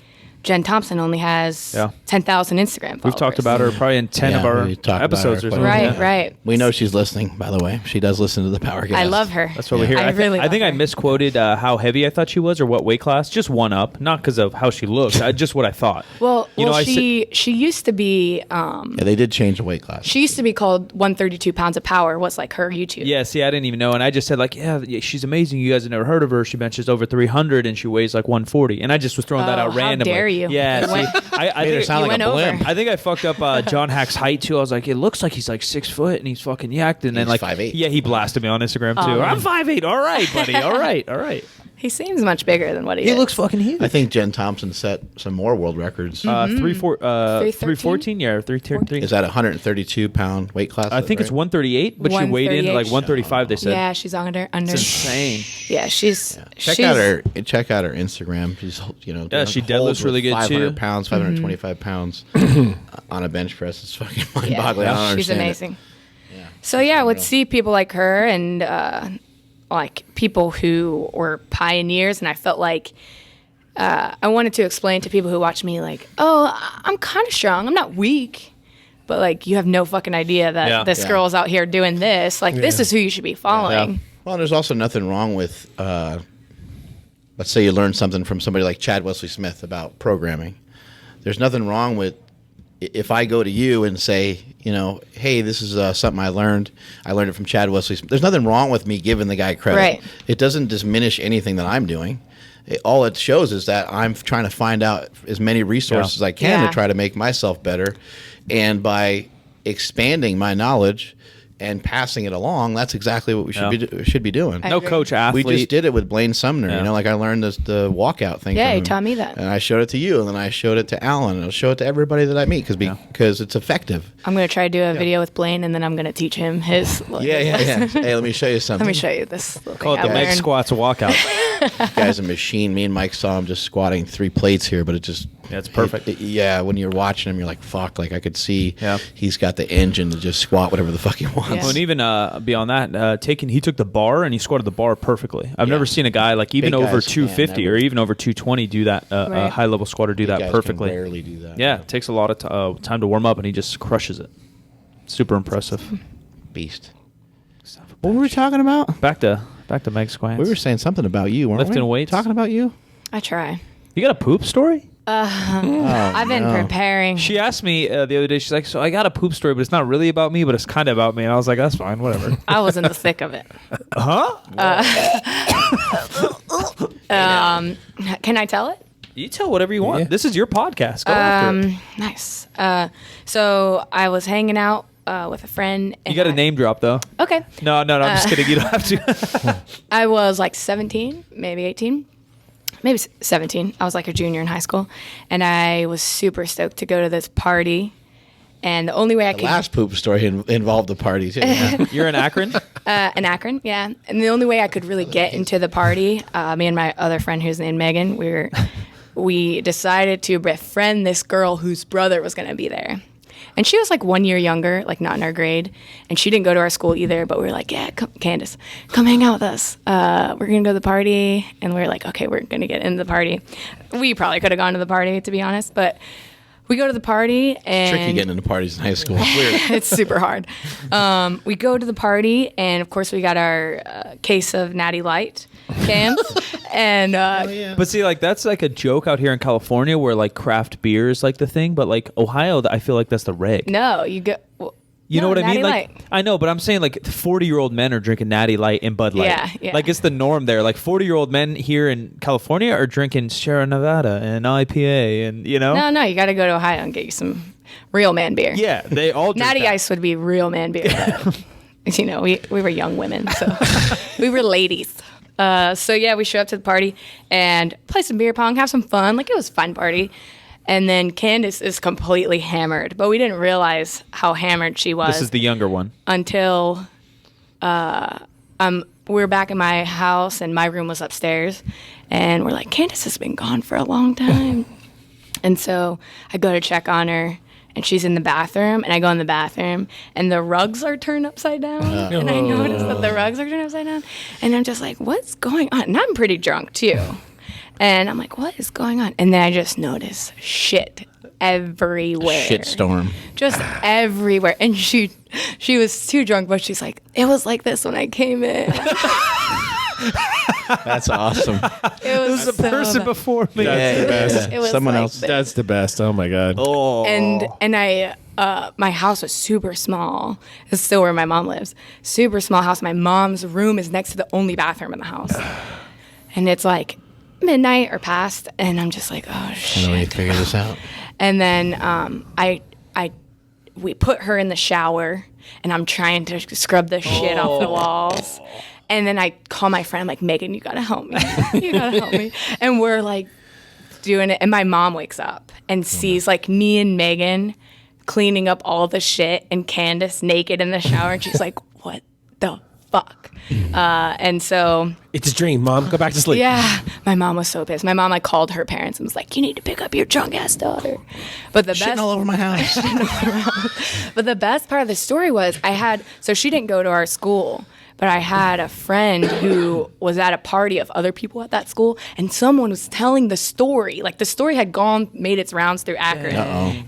Jen Thompson only has 10,000 Instagram followers. We've talked about her probably in 10 of our episodes or something. Right. We know she's listening, by the way. She does listen to the PowerCast. I love her. That's what we hear. I think I misquoted how heavy I thought she was or what weight class. Just one up, not because of how she looks. Just what I thought. Well, she used to be. They did change the weight class. She used to be called 132 Pounds of Power. Was like her YouTube. Yeah. See, I didn't even know, and I just said like, yeah, she's amazing. You guys have never heard of her. She benches over 300 and she weighs like 140, and I just was throwing that out randomly. How dare you? Yeah. I made her sound like a blimp. I think I fucked up John Hack's height too. I was like, it looks like he's like 6 foot and he's fucking yacked, and then He's like 5'8". Yeah, he blasted me on Instagram too. I'm 5'8". All right, buddy. All right. He seems much bigger than what he is. He looks fucking huge. I think Jen Thompson set some more world records. 314, yeah, 313. Is that a 132-pound weight class? I think it's 138, but she weighed in like 135. They said. Yeah, she's under. It's insane. Yeah, she's. Check out her Instagram. She's she deadlifts really good 500 too. pounds, 525 pounds on a bench press. It's fucking mind-boggling. I don't she's understand amazing. It. So I would see people like her and like people who were pioneers, and I felt like I wanted to explain to people who watch me like, oh, I'm kind of strong. I'm not weak. But like, you have no fucking idea that this girl's out here doing this. Like, this is who you should be following. Yeah. Well, there's also nothing wrong with, let's say you learn something from somebody like Chad Wesley Smith about programming. There's nothing wrong with if I go to you and say, hey, this is something I learned. I learned it from Chad Wesley Smith. There's nothing wrong with me giving the guy credit. Right. It doesn't diminish anything that I'm doing. All it shows is that I'm trying to find out as many resources as I can to try to make myself better. And by expanding my knowledge and passing it along, that's exactly what we should be doing. No coach athlete. We just did it with Blaine Sumner. Like I learned the walkout thing. Yeah, from he him. taught me that. And I showed it to you, and then I showed it to Alan, and I'll show it to everybody that I meet because it's effective. I'm going to try to do a video with Blaine, and then I'm going to teach him his. Yeah. Hey, let me show you something. Let me show you this. Call it the Megsquats walkout. This guy's a machine. Me and Mike saw him just squatting 3 plates here, but it just... Yeah, it's perfect. When you're watching him, you're like, fuck, like I could see he's got the engine to just squat whatever the fuck he wants. Yeah. Well, and even beyond that, he took the bar and he squatted the bar perfectly. I've never seen a guy like even Big over guys, 250 or even over 220 do that, a high-level squatter do that perfectly. Can rarely do that. Yeah, it takes a lot of time to warm up, and he just crushes it. Super impressive. Beast. What were we talking about? Back to Megsquats. We were saying something about you, weren't we? Lifting weights. Talking about you? I try. You got a poop story? I've been preparing. She asked me the other day, she's like, so I got a poop story, but it's not really about me, but it's kind of about me. And I was like, that's fine, whatever. I was in the thick of it. Huh? Can I tell it? You tell whatever you want. Yeah. This is your podcast. Go after it. Nice. So I was hanging out with a friend. And you got a name drop, though. Okay. No, I'm just kidding. You don't have to. I was like 17, maybe 18. Maybe 17. I was like a junior in high school. And I was super stoked to go to this party. And the only way I could... The last poop story involved the party, too. Yeah. You're in Akron? In Akron, yeah. And the only way I could really get into the party, me and my other friend who's named Megan, we decided to befriend this girl whose brother was going to be there. And she was like 1 year younger, like not in our grade. And she didn't go to our school either, but we were like, yeah, Candace, come hang out with us. We're going to go to the party. And we were like, okay, we're going to get into the party. We probably could have gone to the party, to be honest. But we go to the party. And it's tricky getting into parties in high school. It's weird. It's super hard. We go to the party. And, of course, we got our case of Natty Light cans. And but see, like that's like a joke out here in California where like craft beer is like the thing, but like Ohio, I feel like that's the reg. No, you go. You know what I mean? Light. Like I know, but I'm saying like 40-year-old men are drinking Natty Light and Bud Light. Yeah. Like it's the norm there. Like 40-year-old men here in California are drinking Sierra Nevada and IPA, and No, you got to go to Ohio and get you some real man beer. Yeah, they all drink Natty that. Ice would be real man beer. But, we were young women, so we were ladies. So yeah, we show up to the party and play some beer pong, have some fun. Like it was a fun party. And then Candace is completely hammered, but we didn't realize how hammered she was. This is the younger one. Until we were back in my house and my room was upstairs, and we're like, Candace has been gone for a long time. And so I go to check on her. And she's in the bathroom, and I go in the bathroom, and the rugs are turned upside down. And I notice that the rugs are turned upside down. And I'm just like, what's going on? And I'm pretty drunk, too. And I'm like, what is going on? And then I just noticed shit everywhere. Shit storm. Just everywhere. And she was too drunk, but she's like, it was like this when I came in. That's awesome. It was The person before me. That's the best. It was Someone like else. this. That's the best. Oh my god. Oh. And I my house was super small. It's still where my mom lives. Super small house. My mom's room is next to the only bathroom in the house. And it's like midnight or past, and I'm just like, oh How do we shit. figure this out? And then we put her in the shower, and I'm trying to scrub the shit off the walls. And then I call my friend, I'm like, Megan, you gotta help me. You gotta help me. And we're like doing it, and my mom wakes up and sees like me and Megan cleaning up all the shit and Candace naked in the shower, and she's like, what the fuck? And so It's a dream, Mom. Go back to sleep. yeah, my mom was so pissed. My mom like called her parents and was like, you need to pick up your drunk ass daughter. But the Shitting best all over my house. But the best part of the story was so she didn't go to our school, but I had a friend who was at a party of other people at that school, and someone was telling the story. Like the story had made its rounds through Akron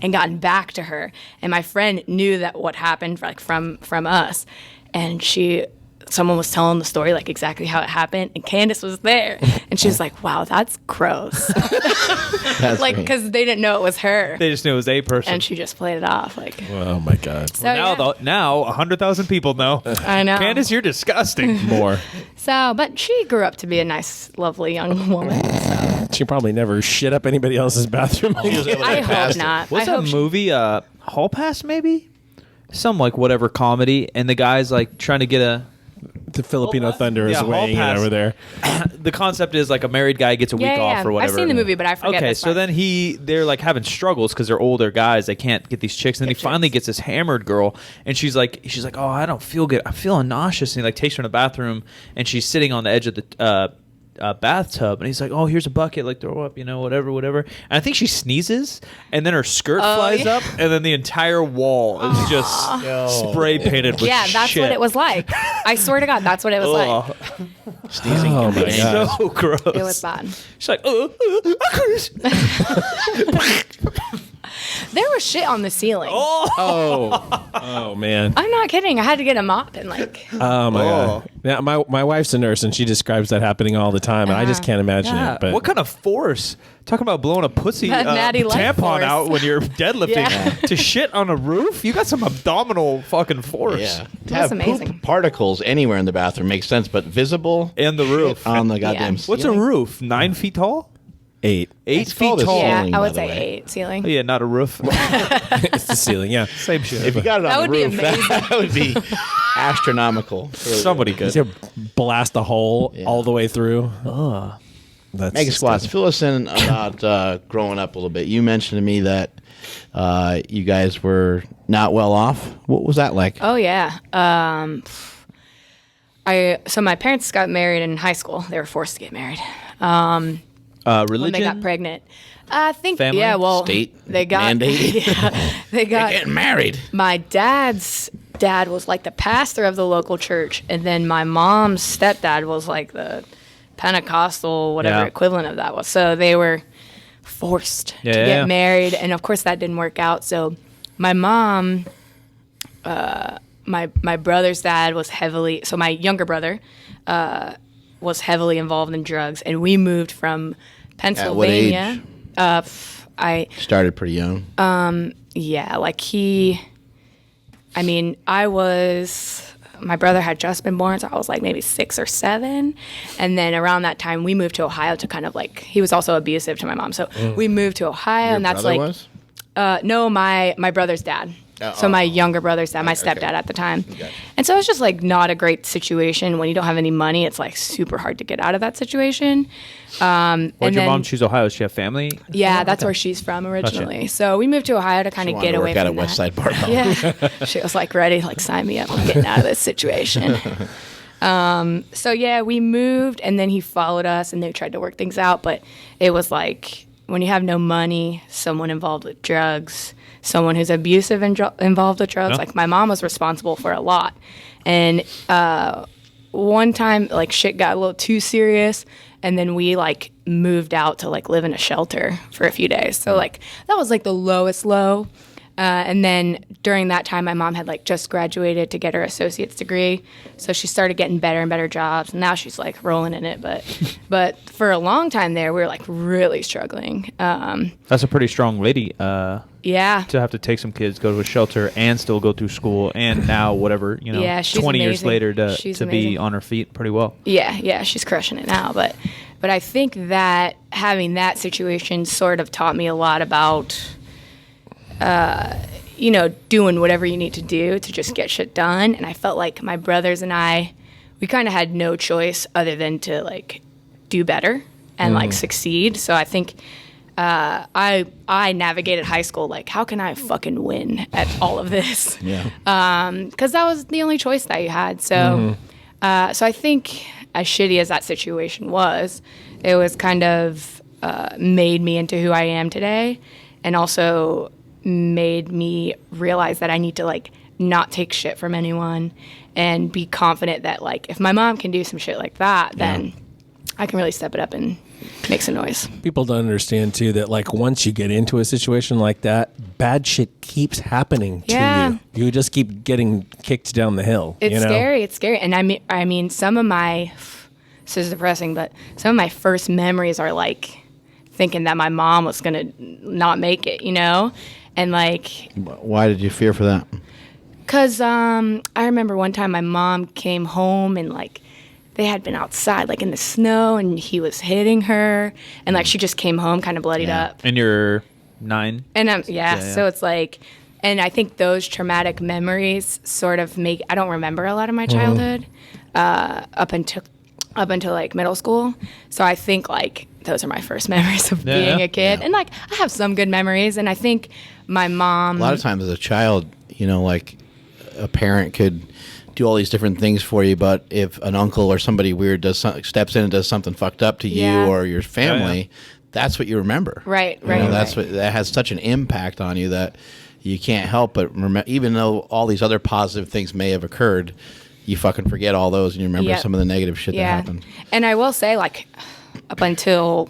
and gotten back to her. And my friend knew that what happened like from us. And someone was telling the story like exactly how it happened, and Candace was there, and she was like, wow, that's gross. That's Like, great. because they didn't know it was her. They just knew it was a person. And she just played it off. Like, Oh my god. so, yeah. Now 100,000 people know. I know. Candace, you're disgusting. More. So, but she grew up to be a nice, lovely young woman. So. She probably never shit up anybody else's bathroom. She was able to I get hope past it. not. What's I hope that movie? Hall Pass, maybe? Some like whatever comedy, and the guy's like trying to get The Filipino Hall Pass? Thunder is Yeah, Hall weighing in Pass. over there. the concept is like a married guy gets a week off or whatever. I've seen the movie, but I forget. Okay, this so part. then they're like having struggles because they're older guys. They can't get these chicks. And then he finally gets this hammered girl, and she's like, oh, I don't feel good. I'm feeling nauseous. And he like takes her in the bathroom, and she's sitting on the edge of the bathtub, and he's like, oh, here's a bucket, like throw up, whatever. And I think she sneezes, and then her skirt flies up, and then the entire wall is just spray painted with yeah, that's shit. what it was like. I swear to God, that's what it was like. Sneezing. Oh my god. So gross. It was bad. She's like, There was shit on the ceiling. Oh man. I'm not kidding. I had to get a mop and like. Oh my god. Yeah, my wife's a nurse, and she describes that happening all the time, and I just can't imagine yeah. it. But What kind of force? Talking about blowing a pussy That natty life tampon force. out when you're deadlifting Yeah. to shit on a roof? You got some abdominal fucking force. Yeah. To That's have amazing. poop particles anywhere in the bathroom makes sense, but visible And the roof. on the goddamn What's a ceiling? roof? 9 feet tall? 8. 8 It's feet called a tall? Yeah, ceiling, I by would the say way. 8 ceiling. Yeah, not a roof. It's the ceiling. Yeah. Same shit. If you got it That on would the be roof, amazing. that would be astronomical. Somebody Just good. blast a hole all the way through. That's Megsquats, fill us in about growing up a little bit. You mentioned to me that you guys were not well off. What was that like? Oh yeah. So my parents got married in high school. They were forced to get married when Religion? they got pregnant. I think Family? yeah. Well, State they got mandate? yeah, they got Getting married. my dad's dad was like the pastor of the local church, and then my mom's stepdad was like the Pentecostal whatever Yeah. equivalent of that was. So they were forced to get married, and of course that didn't work out. So my mom, my brother's dad was my younger brother was heavily involved in drugs, and we moved from Pennsylvania. I Started pretty young. yeah, like my brother had just been born, so I was like maybe 6 or 7. And then around that time, we moved to Ohio to kind of like, he was also abusive to my mom. So we moved to Ohio, and that's Brother like, was? no, my brother's dad. So my younger brother's dad, my stepdad at the time. And so it's just like not a great situation. When you don't have any money, it's like super hard to get out of that situation. Why'd your mom choose Ohio? Does she have family? Yeah, that's where she's from originally. So we moved to Ohio to kind of get away Got from a West that. Side Bar. Yeah, she was like ready, like sign me up. I'm getting out of this situation. So yeah, we moved, and then he followed us, and they tried to work things out. But it was like when you have no money, someone involved with drugs, someone who's abusive and involved with drugs. Yeah. Like my mom was responsible for a lot, and one time like shit got a little too serious, and then we like moved out to like live in a shelter for a few days. So like that was like the lowest low. And then during that time, my mom had like just graduated to get her associate's degree. So she started getting better and better jobs. And now she's like rolling in it. But for a long time there, we were like really struggling. That's a pretty strong lady. Yeah. To have to take some kids, go to a shelter, and still go through school, and now whatever, you know, yeah, 20 years amazing. later to Amazing. be on her feet pretty well. Yeah, she's crushing it now. But I think that having that situation sort of taught me a lot about, you know, doing whatever you need to do to just get shit done. And I felt like my brothers and I, we kind of had no choice other than to like do better and like succeed. So I think I navigated high school like, how can I fucking win at all of this? Yeah. Because that was the only choice that you had. So, so I think as shitty as that situation was, it was kind of made me into who I am today, and also made me realize that I need to like not take shit from anyone and be confident that like if my mom can do some shit like that, then I can really step it up and make some noise. People don't understand too that like once you get into a situation like that, bad shit keeps happening to you. You just keep getting kicked down the hill. It's you know? scary. It's scary. And I mean, some of my, this is depressing, but some of my first memories are like thinking that my mom was gonna not make it, you know, and like. Why did you fear for that? Because I remember one time my mom came home and like they had been outside like in the snow and he was hitting her, and like she just came home kind of bloodied up. And you're 9? And so it's like, and I think those traumatic memories sort of make, I don't remember a lot of my childhood up until like middle school. So I think like those are my first memories of being a kid. And like I have some good memories, and I think my mom, A lot of times as a child, you know, like a parent could do all these different things for you, but if an uncle or somebody weird steps in and does something fucked up to you or your family, that's what you remember. Right. You know, that's what that has such an impact on you that you can't help but remember. Even though all these other positive things may have occurred, you fucking forget all those and you remember some of the negative shit that happened. And I will say, like, up until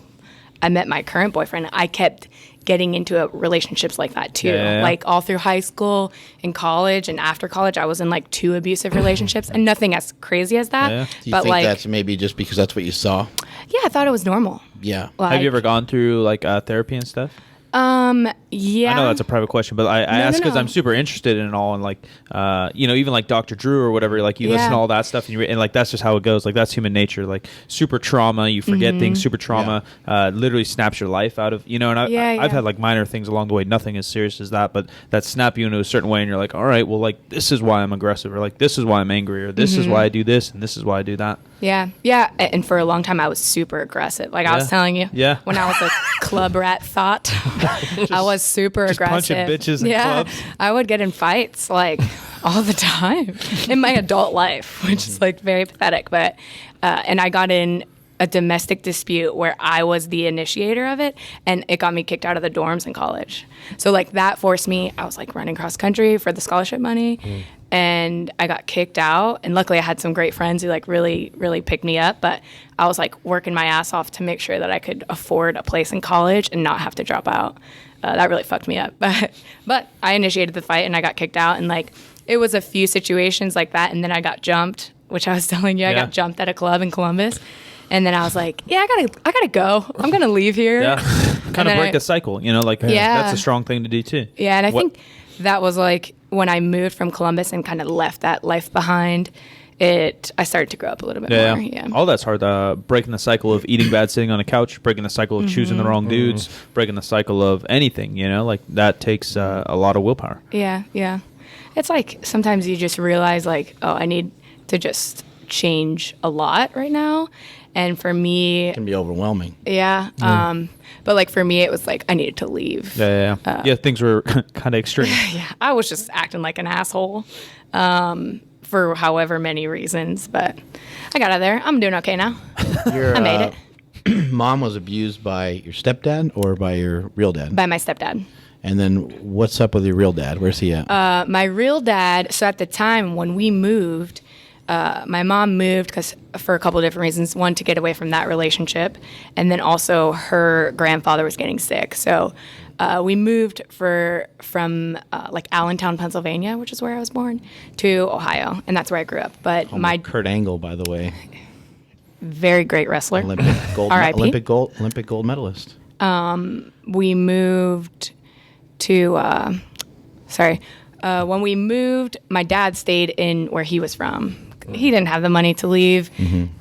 I met my current boyfriend, I kept getting into relationships like that too. Like all through high school and college, and after college I was in like 2 abusive relationships, and nothing as crazy as that. Do you but think like, that's maybe just because that's what you saw? Yeah, I thought it was normal. Yeah. Like, have you ever gone through like therapy and stuff? Yeah. I know that's a private question, but I ask because I'm super interested in it all, and like, you know, even like Dr. Drew or whatever, like you listen to all that stuff, and like that's just how it goes. Like that's human nature. Like super trauma, you forget things. Super trauma, literally snaps your life out of, you know. And I've had like minor things along the way, nothing as serious as that, but that snap you into a certain way, and you're like, all right, well, like this is why I'm aggressive, or like this is why I'm angry, or this is why I do this, and this is why I do that. Yeah. And for a long time, I was super aggressive. Like I was telling you, when I was a club rat thought, I was super aggressive. Punching bitches in clubs. I would get in fights like all the time in my adult life, which is like very pathetic. But and I got in a domestic dispute where I was the initiator of it, and it got me kicked out of the dorms in college. So like that forced me. I was like running cross country for the scholarship money. And I got kicked out, and luckily I had some great friends who like really, really picked me up. But I was like working my ass off to make sure that I could afford a place in college and not have to drop out. That really fucked me up. But I initiated the fight and I got kicked out, and like it was a few situations like that, and then I got jumped, which I was telling you, I got jumped at a club in Columbus. And then I was like, I gotta go. I'm gonna leave here. Yeah, kind of break the cycle, you know. Like that's a strong thing to do too. Yeah, and I think that was like when I moved from Columbus and kind of left that life behind. I started to grow up a little bit more. Yeah, all that's hard. Breaking the cycle of eating bad, sitting on a couch, breaking the cycle of choosing the wrong dudes, breaking the cycle of anything. You know, like that takes a lot of willpower. Yeah. It's like sometimes you just realize like, oh, I need to just change a lot right now. And for me, It can be overwhelming. Yeah. But like for me, it was like I needed to leave. Yeah. Things were kind of extreme. Yeah. I was just acting like an asshole for however many reasons. But I got out of there. I'm doing okay now. I made it. Mom was abused by your stepdad or by your real dad? By my stepdad. And then what's up with your real dad? Where's he at? My real dad, so at the time when we moved, my mom moved for a couple of different reasons. One, to get away from that relationship, and then also her grandfather was getting sick. So we moved from like Allentown, Pennsylvania, which is where I was born, to Ohio, and that's where I grew up. But Kurt Angle, by the way, very great wrestler, Olympic gold medalist. We moved to when we moved, my dad stayed in where he was from. He didn't have the money to leave.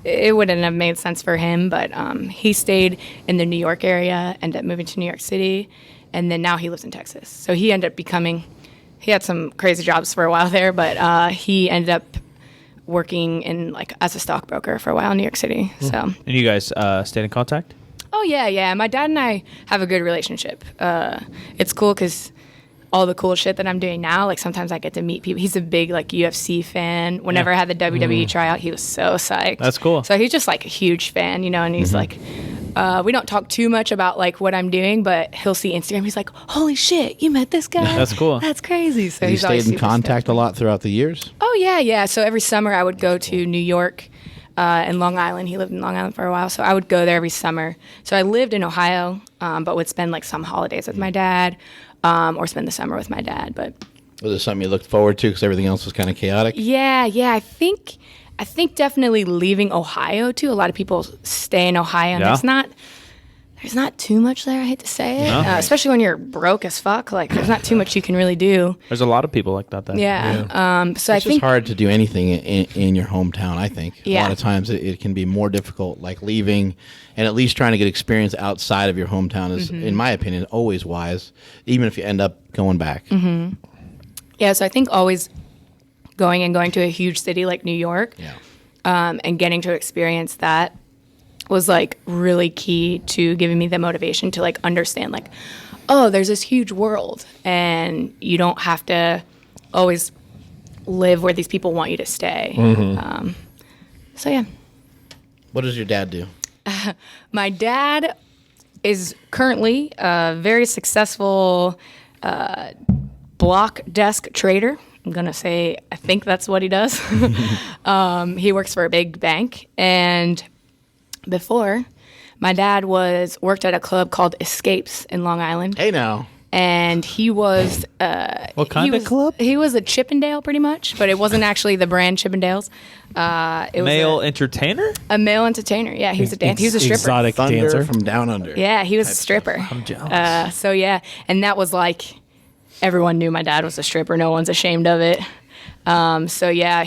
It wouldn't have made sense for him, but he stayed in the New York area, ended up moving to New York City, and then now he lives in Texas. So he ended up he had some crazy jobs for a while there, but he ended up working as a stockbroker for a while in New York City. So. And you guys stayed in contact? Oh, yeah. My dad and I have a good relationship. It's cool because all the cool shit that I'm doing now, like sometimes I get to meet people. He's a big UFC fan. Whenever I had the WWE tryout, he was so psyched. That's cool. So he's just like a huge fan, and he's like, we don't talk too much about like what I'm doing, but he'll see Instagram. He's like, holy shit, you met this guy? That's cool. That's crazy. So He's stayed in contact a lot throughout the years? Oh, yeah. So every summer I would go to New York and Long Island. He lived in Long Island for a while, so I would go there every summer. So I lived in Ohio, but would spend like some holidays with my dad. Or spend the summer with my dad. But was it something you looked forward to because everything else was kind of chaotic? Yeah. I think definitely leaving Ohio too. A lot of people stay in Ohio, and there's not too much there. I hate to say it, especially when you're broke as fuck. Like there's not too much you can really do. There's a lot of people like that. Yeah. So it's just hard to do anything in your hometown. I think a lot of times it can be more difficult, like leaving and at least trying to get experience outside of your hometown is, in my opinion, always wise, even if you end up going back. Yeah. So I think always going to a huge city like New York, and getting to experience that was like really key to giving me the motivation to like understand like, oh, there's this huge world and you don't have to always live where these people want you to stay. So yeah. What does your dad do? My dad is currently a very successful block desk trader. I'm going to say I think that's what he does. He works for a big bank, and before, my dad worked at a club called Escapes in Long Island. Hey now. And he was what kind of club? He was a Chippendale pretty much, but it wasn't actually the brand Chippendales. It was male entertainer? A male entertainer. Yeah, he was a dancer. He was a stripper. Exotic Thunder dancer from down under. Yeah, he was a stripper. I'm jealous. So yeah, and that was like everyone knew my dad was a stripper. No one's ashamed of it. So yeah,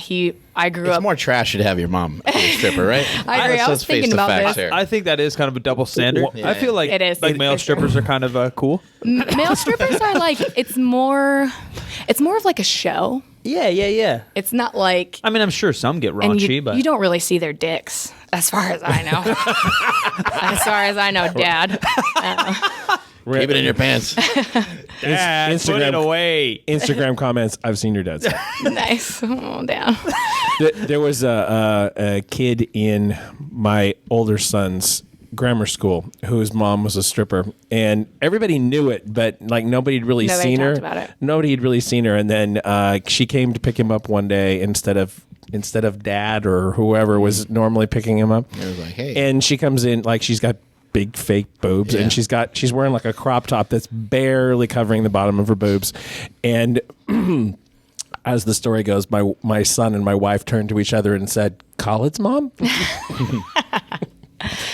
I grew up. It's more trashy to have your mom be a stripper, right? I agree. I was thinking about this. I think that is kind of a double standard. Yeah. I feel like it is. Like male strippers are kind of cool. Male strippers are like it's more of like a show. Yeah. It's not like. I mean, I'm sure some get raunchy, but you don't really see their dicks, as far as I know. As far as I know, Dad. Keep it in your pants. Dad, Instagram, put it away. Instagram comments. I've seen your dad's. Nice. Oh, damn. There was a kid in my older son's grammar school whose mom was a stripper, and everybody knew it, but like nobody had really seen her. About it. Nobody had really seen her, and then she came to pick him up one day instead of Dad or whoever was normally picking him up. It was like, hey. And she comes in like she's got big fake boobs, and she's wearing like a crop top that's barely covering the bottom of her boobs, and as the story goes, my son and my wife turned to each other and said, "Khalid's mom."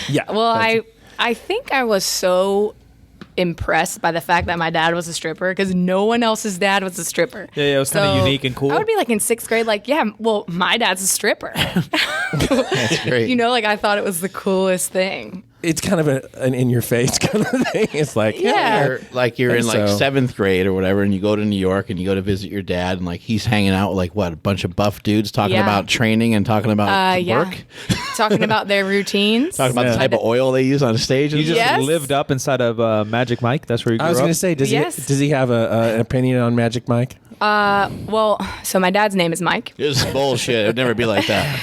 Yeah. Well, I think I was so impressed by the fact that my dad was a stripper because no one else's dad was a stripper. Yeah, it was kind of unique and cool. I would be like in 6th grade, like, yeah, well, my dad's a stripper. That's great. Like I thought it was the coolest thing. It's kind of an in-your-face kind of thing. It's like, Yeah. You're in like So- 7th grade or whatever, and you go to New York and you go to visit your dad, and like he's hanging out with like what, a bunch of buff dudes talking Yeah. about training and talking about Yeah. work, Talking about their routines. talking about the type of oil they use on stage. You And just Yes. lived up inside of Magic Mike. That's where you grew I was up. going to say, does he have an opinion on Magic Mike? Well, so my dad's name is Mike. This is bullshit. It would never be like that.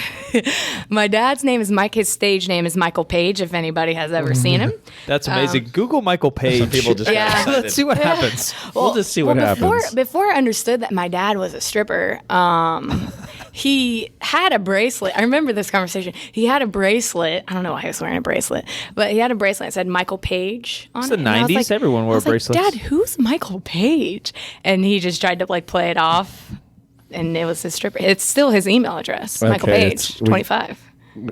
My dad's name is Mike. His stage name is Michael Page, if anybody has ever seen him. That's amazing. Google Michael Page. Some people just Yeah. got excited. Let's see what happens. We'll just see what happens. Before I understood that my dad was a stripper, he had a bracelet. I remember this conversation. He had a bracelet. I don't know why he was wearing a bracelet, but he had a bracelet that said Michael Page on It's it. the 90s. Everyone wore bracelets. Dad, who's Michael Page? And he just tried to like play it off, and it was his stripper. It's still his email address. Okay, Michael Page, 25.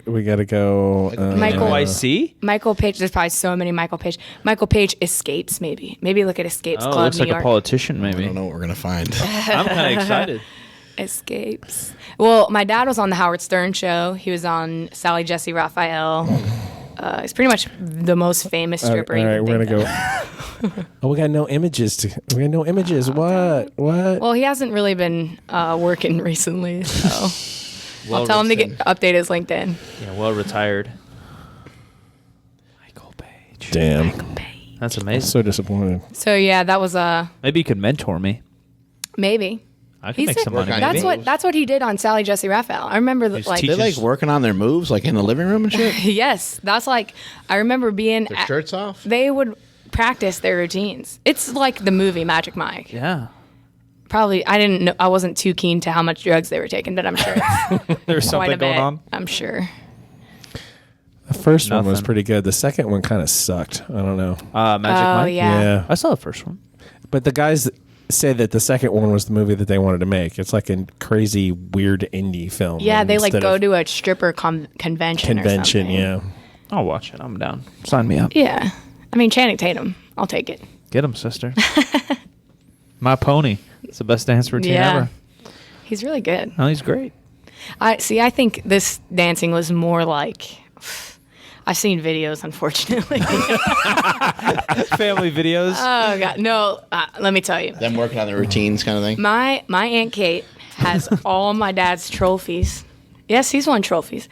We got to go. Michael YC? Michael Page. There's probably so many Michael Page. Michael Page Escapes, maybe. Maybe look at Escapes Club, looks New like York. a politician, I maybe. don't know what we're gonna find. I'm kind of excited. Escapes. Well, my dad was on the Howard Stern show. He was on Sally Jesse Raphael. He's pretty much the most famous stripper. All right, we're gonna go. Oh, we got no images. We got no images. What? Well, he hasn't really been working recently, so I'll tell him to update his LinkedIn. Yeah, well retired. Michael Page. Damn. Michael Page. That's I'm amazing. so disappointed. So yeah, that was Maybe you could mentor me. maybe. I can make some money. Work on maybe. That's what he did on Sally Jesse Raphael. I remember Just like teach They're like working on their moves, like in the living room and shit. yes, that's like I remember being Their shirts off. They would practice their routines. It's like the movie Magic Mike. Yeah. Probably I didn't know I wasn't too keen to how much drugs they were taking, but I'm sure it's There's quite a something going bit. on. I'm sure. The first one was Nothing. pretty good. The second one kind of sucked. I don't know. Magic Mike? Yeah. Yeah. I saw the first one. But the guys say that the second one was the movie that they wanted to make. It's like a crazy, weird indie film. Yeah, they like instead go of to a stripper convention. Or convention. something. Yeah. I'll watch it. I'm down. Sign me up. Yeah. I mean Channing Tatum. I'll take it. Get him, sister. My pony. It's the best dance routine ever. He's really good. Oh, he's great. I think this dancing was more like I've seen videos, unfortunately. Family videos. Oh God, no! Let me tell you, Them working on their routines, kind of thing. my Aunt Kate has all my dad's trophies. Yes, he's won trophies.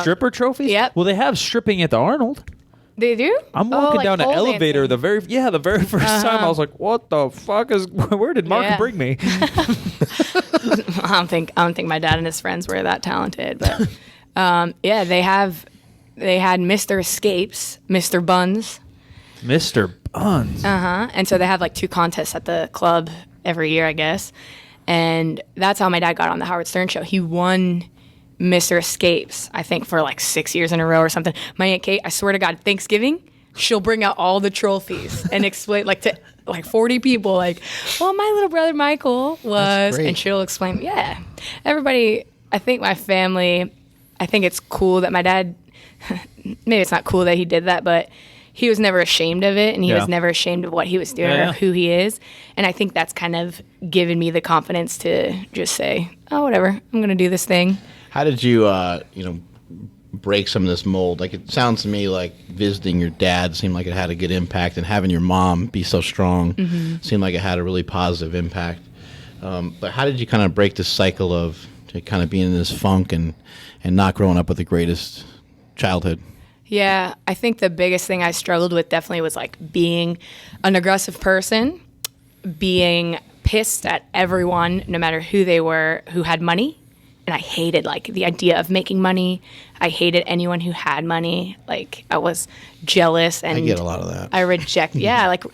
Stripper trophies? Yep. Well, they have stripping at the Arnold. They do? I'm walking like down an pole elevator. dancing. The very first time I was like, "What the fuck is? Where did Mark Yeah. bring me?" I don't think my dad and his friends were that talented, but yeah, they had Mr. Escapes, Mr. Buns. Mr. Buns. And so they have like 2 contests at the club every year, I guess. And that's how my dad got on the Howard Stern show. He won Mr. Escapes, I think, for like 6 years in a row or something. My Aunt Kate, I swear to God, Thanksgiving, she'll bring out all the trophies and explain like to like 40 people, like, well, my little brother Michael was, great. and she'll explain, yeah. Everybody, I think my family, I think it's cool that my dad, maybe it's not cool that he did that, but he was never ashamed of it, and he Yeah. was never ashamed of what he was doing Yeah. or who he is. And I think that's kind of given me the confidence to just say, oh, whatever, I'm going to do this thing. How did you, break some of this mold? Like, it sounds to me like visiting your dad seemed like it had a good impact, and having your mom be so strong seemed like it had a really positive impact. But how did you kind of break this cycle of kind of being in this funk and not growing up with the greatest childhood? Yeah, I think the biggest thing I struggled with definitely was like being an aggressive person, being pissed at everyone, no matter who they were, who had money. And I hated like the idea of making money. I hated anyone who had money. Like I was jealous, and I get a lot of that. I reject. Yeah, like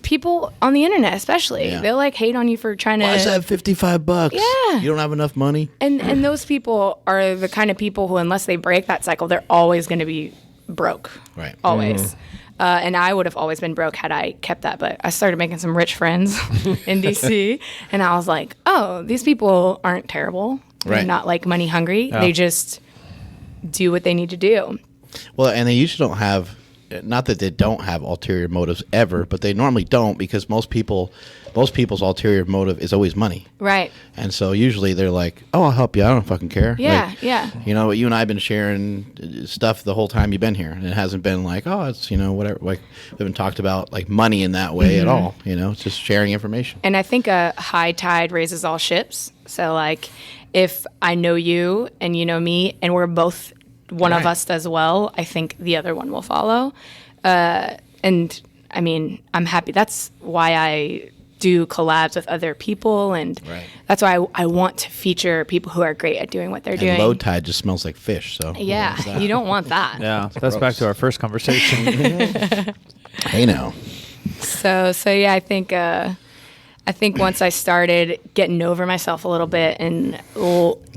people on the internet, especially, Yeah. they'll like hate on you for trying to. Why is that $55? Yeah. You don't have enough money? And those people are the kind of people who, unless they break that cycle, they're always going to be broke. Right. Always. And I would have always been broke had I kept that. But I started making some rich friends in DC, and I was like, oh, these people aren't terrible. They're Right. not like money hungry. Yeah. They just do what they need to do. Well, and they usually don't have, not that they don't have ulterior motives ever, but they normally don't, because most people's ulterior motive is always money. Right. And so usually they're like, oh, I'll help you. I don't fucking care. Yeah, Like, yeah. You know, you and I have been sharing stuff the whole time you've been here. And it hasn't been like, oh, it's, whatever. Like, we haven't talked about like money in that way at all. It's just sharing information. And I think a high tide raises all ships. So, like, if I know you and you know me, and we're both, one of Right. us does well, I think the other one will follow. And I mean, I'm happy. That's why I do collabs with other people. And Right. that's why I want to feature people who are great at doing what they're And doing. low tide just smells like fish. So Yeah, you don't want that. Yeah, that's back to our first conversation. Hey now. So yeah, I think I think once I started getting over myself a little bit and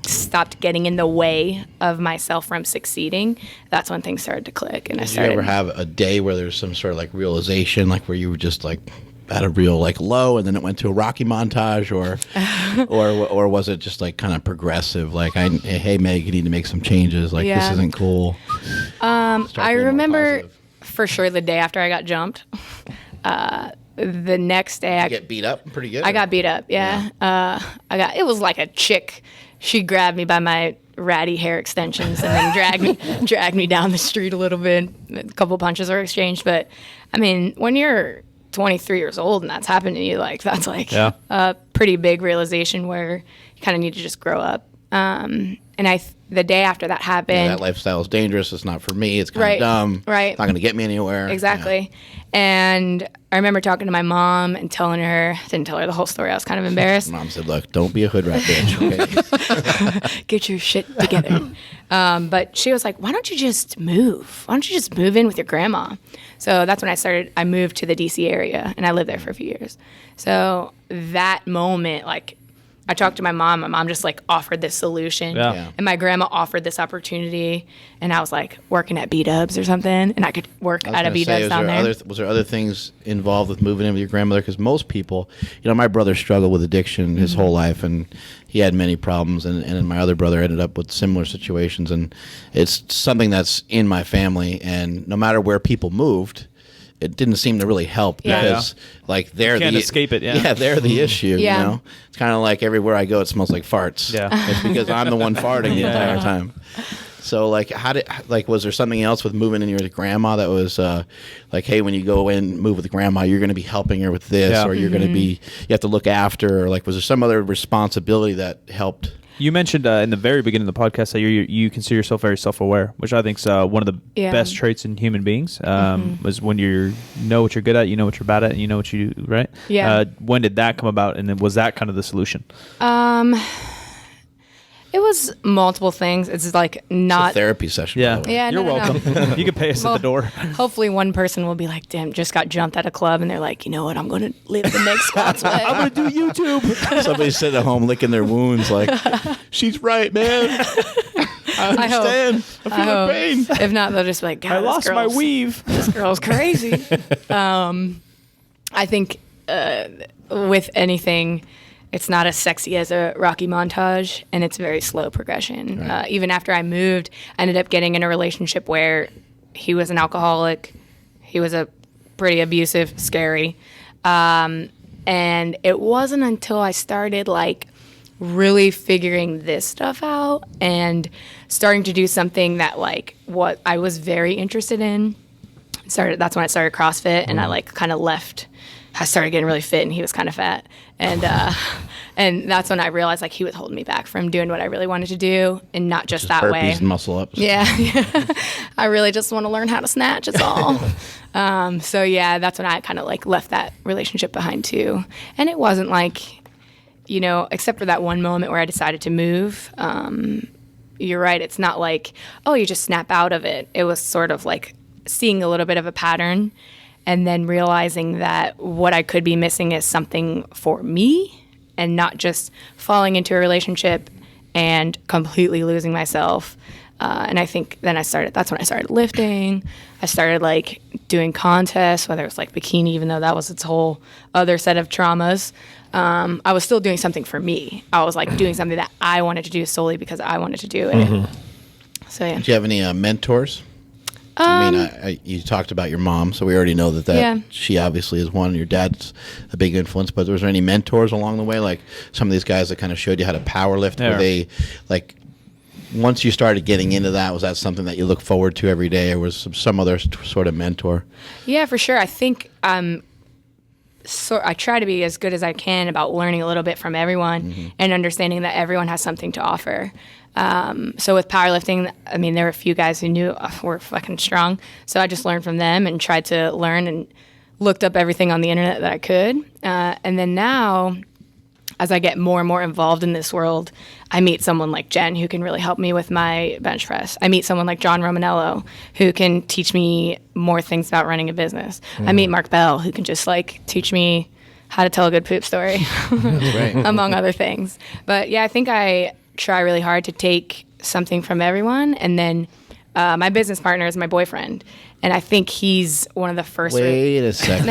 stopped getting in the way of myself from succeeding, that's when things started to click. And Did you ever have a day where there's some sort of like realization, like where you were just like at a real like low, and then it went to a Rocky montage, or was it just like kind of progressive? Like, hey Meg, you need to make some changes. Like this isn't cool. I remember for sure the day after I got jumped. The next day, I get beat up pretty good. I got beat up. Yeah. It was like a chick. She grabbed me by my ratty hair extensions and then dragged me down the street a little bit. A couple punches were exchanged, but I mean, when you're 23 years old and that's happened to you, like that's like a pretty big realization where you kind of need to just grow up. And the day after that happened, that lifestyle is dangerous. It's not for me. It's kind of dumb. Right. It's not going to get me anywhere. Exactly. Yeah. And I remember talking to my mom and telling her, I didn't tell her the whole story. I was kind of embarrassed. Mom said, look, don't be a hood rat bitch. Okay? Get your shit together. But she was like, why don't you just move? Why don't you just move in with your grandma? So that's when I moved to the DC area and I lived there for a few years. So that moment, like, I talked to my mom. My mom just like offered this solution, and my grandma offered this opportunity. And I was like working at B-Dubs or something, and I could work at a B-Dubs down there. Was there other things involved with moving in with your grandmother? Because most people, my brother struggled with addiction his whole life, and he had many problems. And my other brother ended up with similar situations, and it's something that's in my family. And no matter where people moved, it didn't seem to really help because like they're can't escape it. Yeah, they're the issue. Yeah. You know, it's kind of like everywhere I go, it smells like farts. Yeah, it's because I'm the one farting the entire time. So like, was there something else with moving in with grandma that was like, hey, when you go in move with grandma, you're going to be helping her with this, or you're going to be, you have to look after her. Or like, was there some other responsibility that helped? You mentioned in the very beginning of the podcast that you consider yourself very self-aware, which I think is one of the best traits in human beings. Was when you know what you're good at, you know what you're bad at, and you know what you right. Yeah. When did that come about, and then was that kind of the solution? It was multiple things. It's like not a therapy session. Yeah, yeah. You're welcome. You can pay us at the door. Hopefully, one person will be like, "Damn, just got jumped at a club," and they're like, "You know what? I'm going to live the Megsquats way. I'm going to do YouTube." Somebody's sitting at home licking their wounds, like, "She's right, man. I understand. I feel the pain." If not, they'll just be like, "God, I lost my weave. This girl's crazy." I think with anything, it's not as sexy as a Rocky montage, and it's very slow progression. Right. Even after I moved, I ended up getting in a relationship where he was an alcoholic. He was a pretty abusive, scary. And it wasn't until I started like really figuring this stuff out and starting to do something that like what I was very interested in. That's when I started CrossFit, and I like kind of left. I started getting really fit, and he was kind of fat, and that's when I realized like he was holding me back from doing what I really wanted to do, and not just that way. And muscle ups. Yeah. I really just want to learn how to snatch. It's all. So yeah, that's when I kind of like left that relationship behind too, and it wasn't like, except for that one moment where I decided to move. You're right. It's not like, oh, you just snap out of it. It was sort of like seeing a little bit of a pattern. And then realizing that what I could be missing is something for me, and not just falling into a relationship and completely losing myself. And I think then that's when I started lifting. I started like doing contests, whether it was like bikini, even though that was its whole other set of traumas. I was still doing something for me. I was like doing something that I wanted to do solely because I wanted to do it. Mm-hmm. So yeah. Do you have any mentors? I mean, you talked about your mom, so we already know that she obviously is one. Your dad's a big influence, but was there any mentors along the way, like some of these guys that kind of showed you how to power lift? Yeah. Were they, like, once you started getting into that, was that something that you look forward to every day, or was some other sort of mentor? Yeah, for sure. I think I try to be as good as I can about learning a little bit from everyone and understanding that everyone has something to offer. So with powerlifting, I mean, there were a few guys who knew were fucking strong. So I just learned from them and tried to learn and looked up everything on the internet that I could. And then now, as I get more and more involved in this world, I meet someone like Jen who can really help me with my bench press. I meet someone like John Romanello who can teach me more things about running a business. I meet Mark Bell who can just like teach me how to tell a good poop story, among other things. But yeah, I think I try really hard to take something from everyone, and then my business partner is my boyfriend, and I think he's one of the first. Wait a second.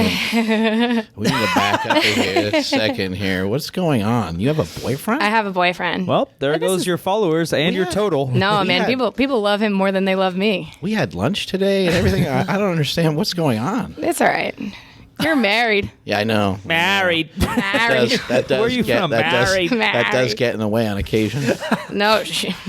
We need to back up a second here. What's going on? You have a boyfriend? I have a boyfriend. Well, there goes your followers and your total. No, man, people love him more than they love me. We had lunch today and everything. I don't understand what's going on. It's all right. You're married. Yeah, I know. Married. Married. That does Where are you get, from? that does, Married. that does get in the way on occasion. No,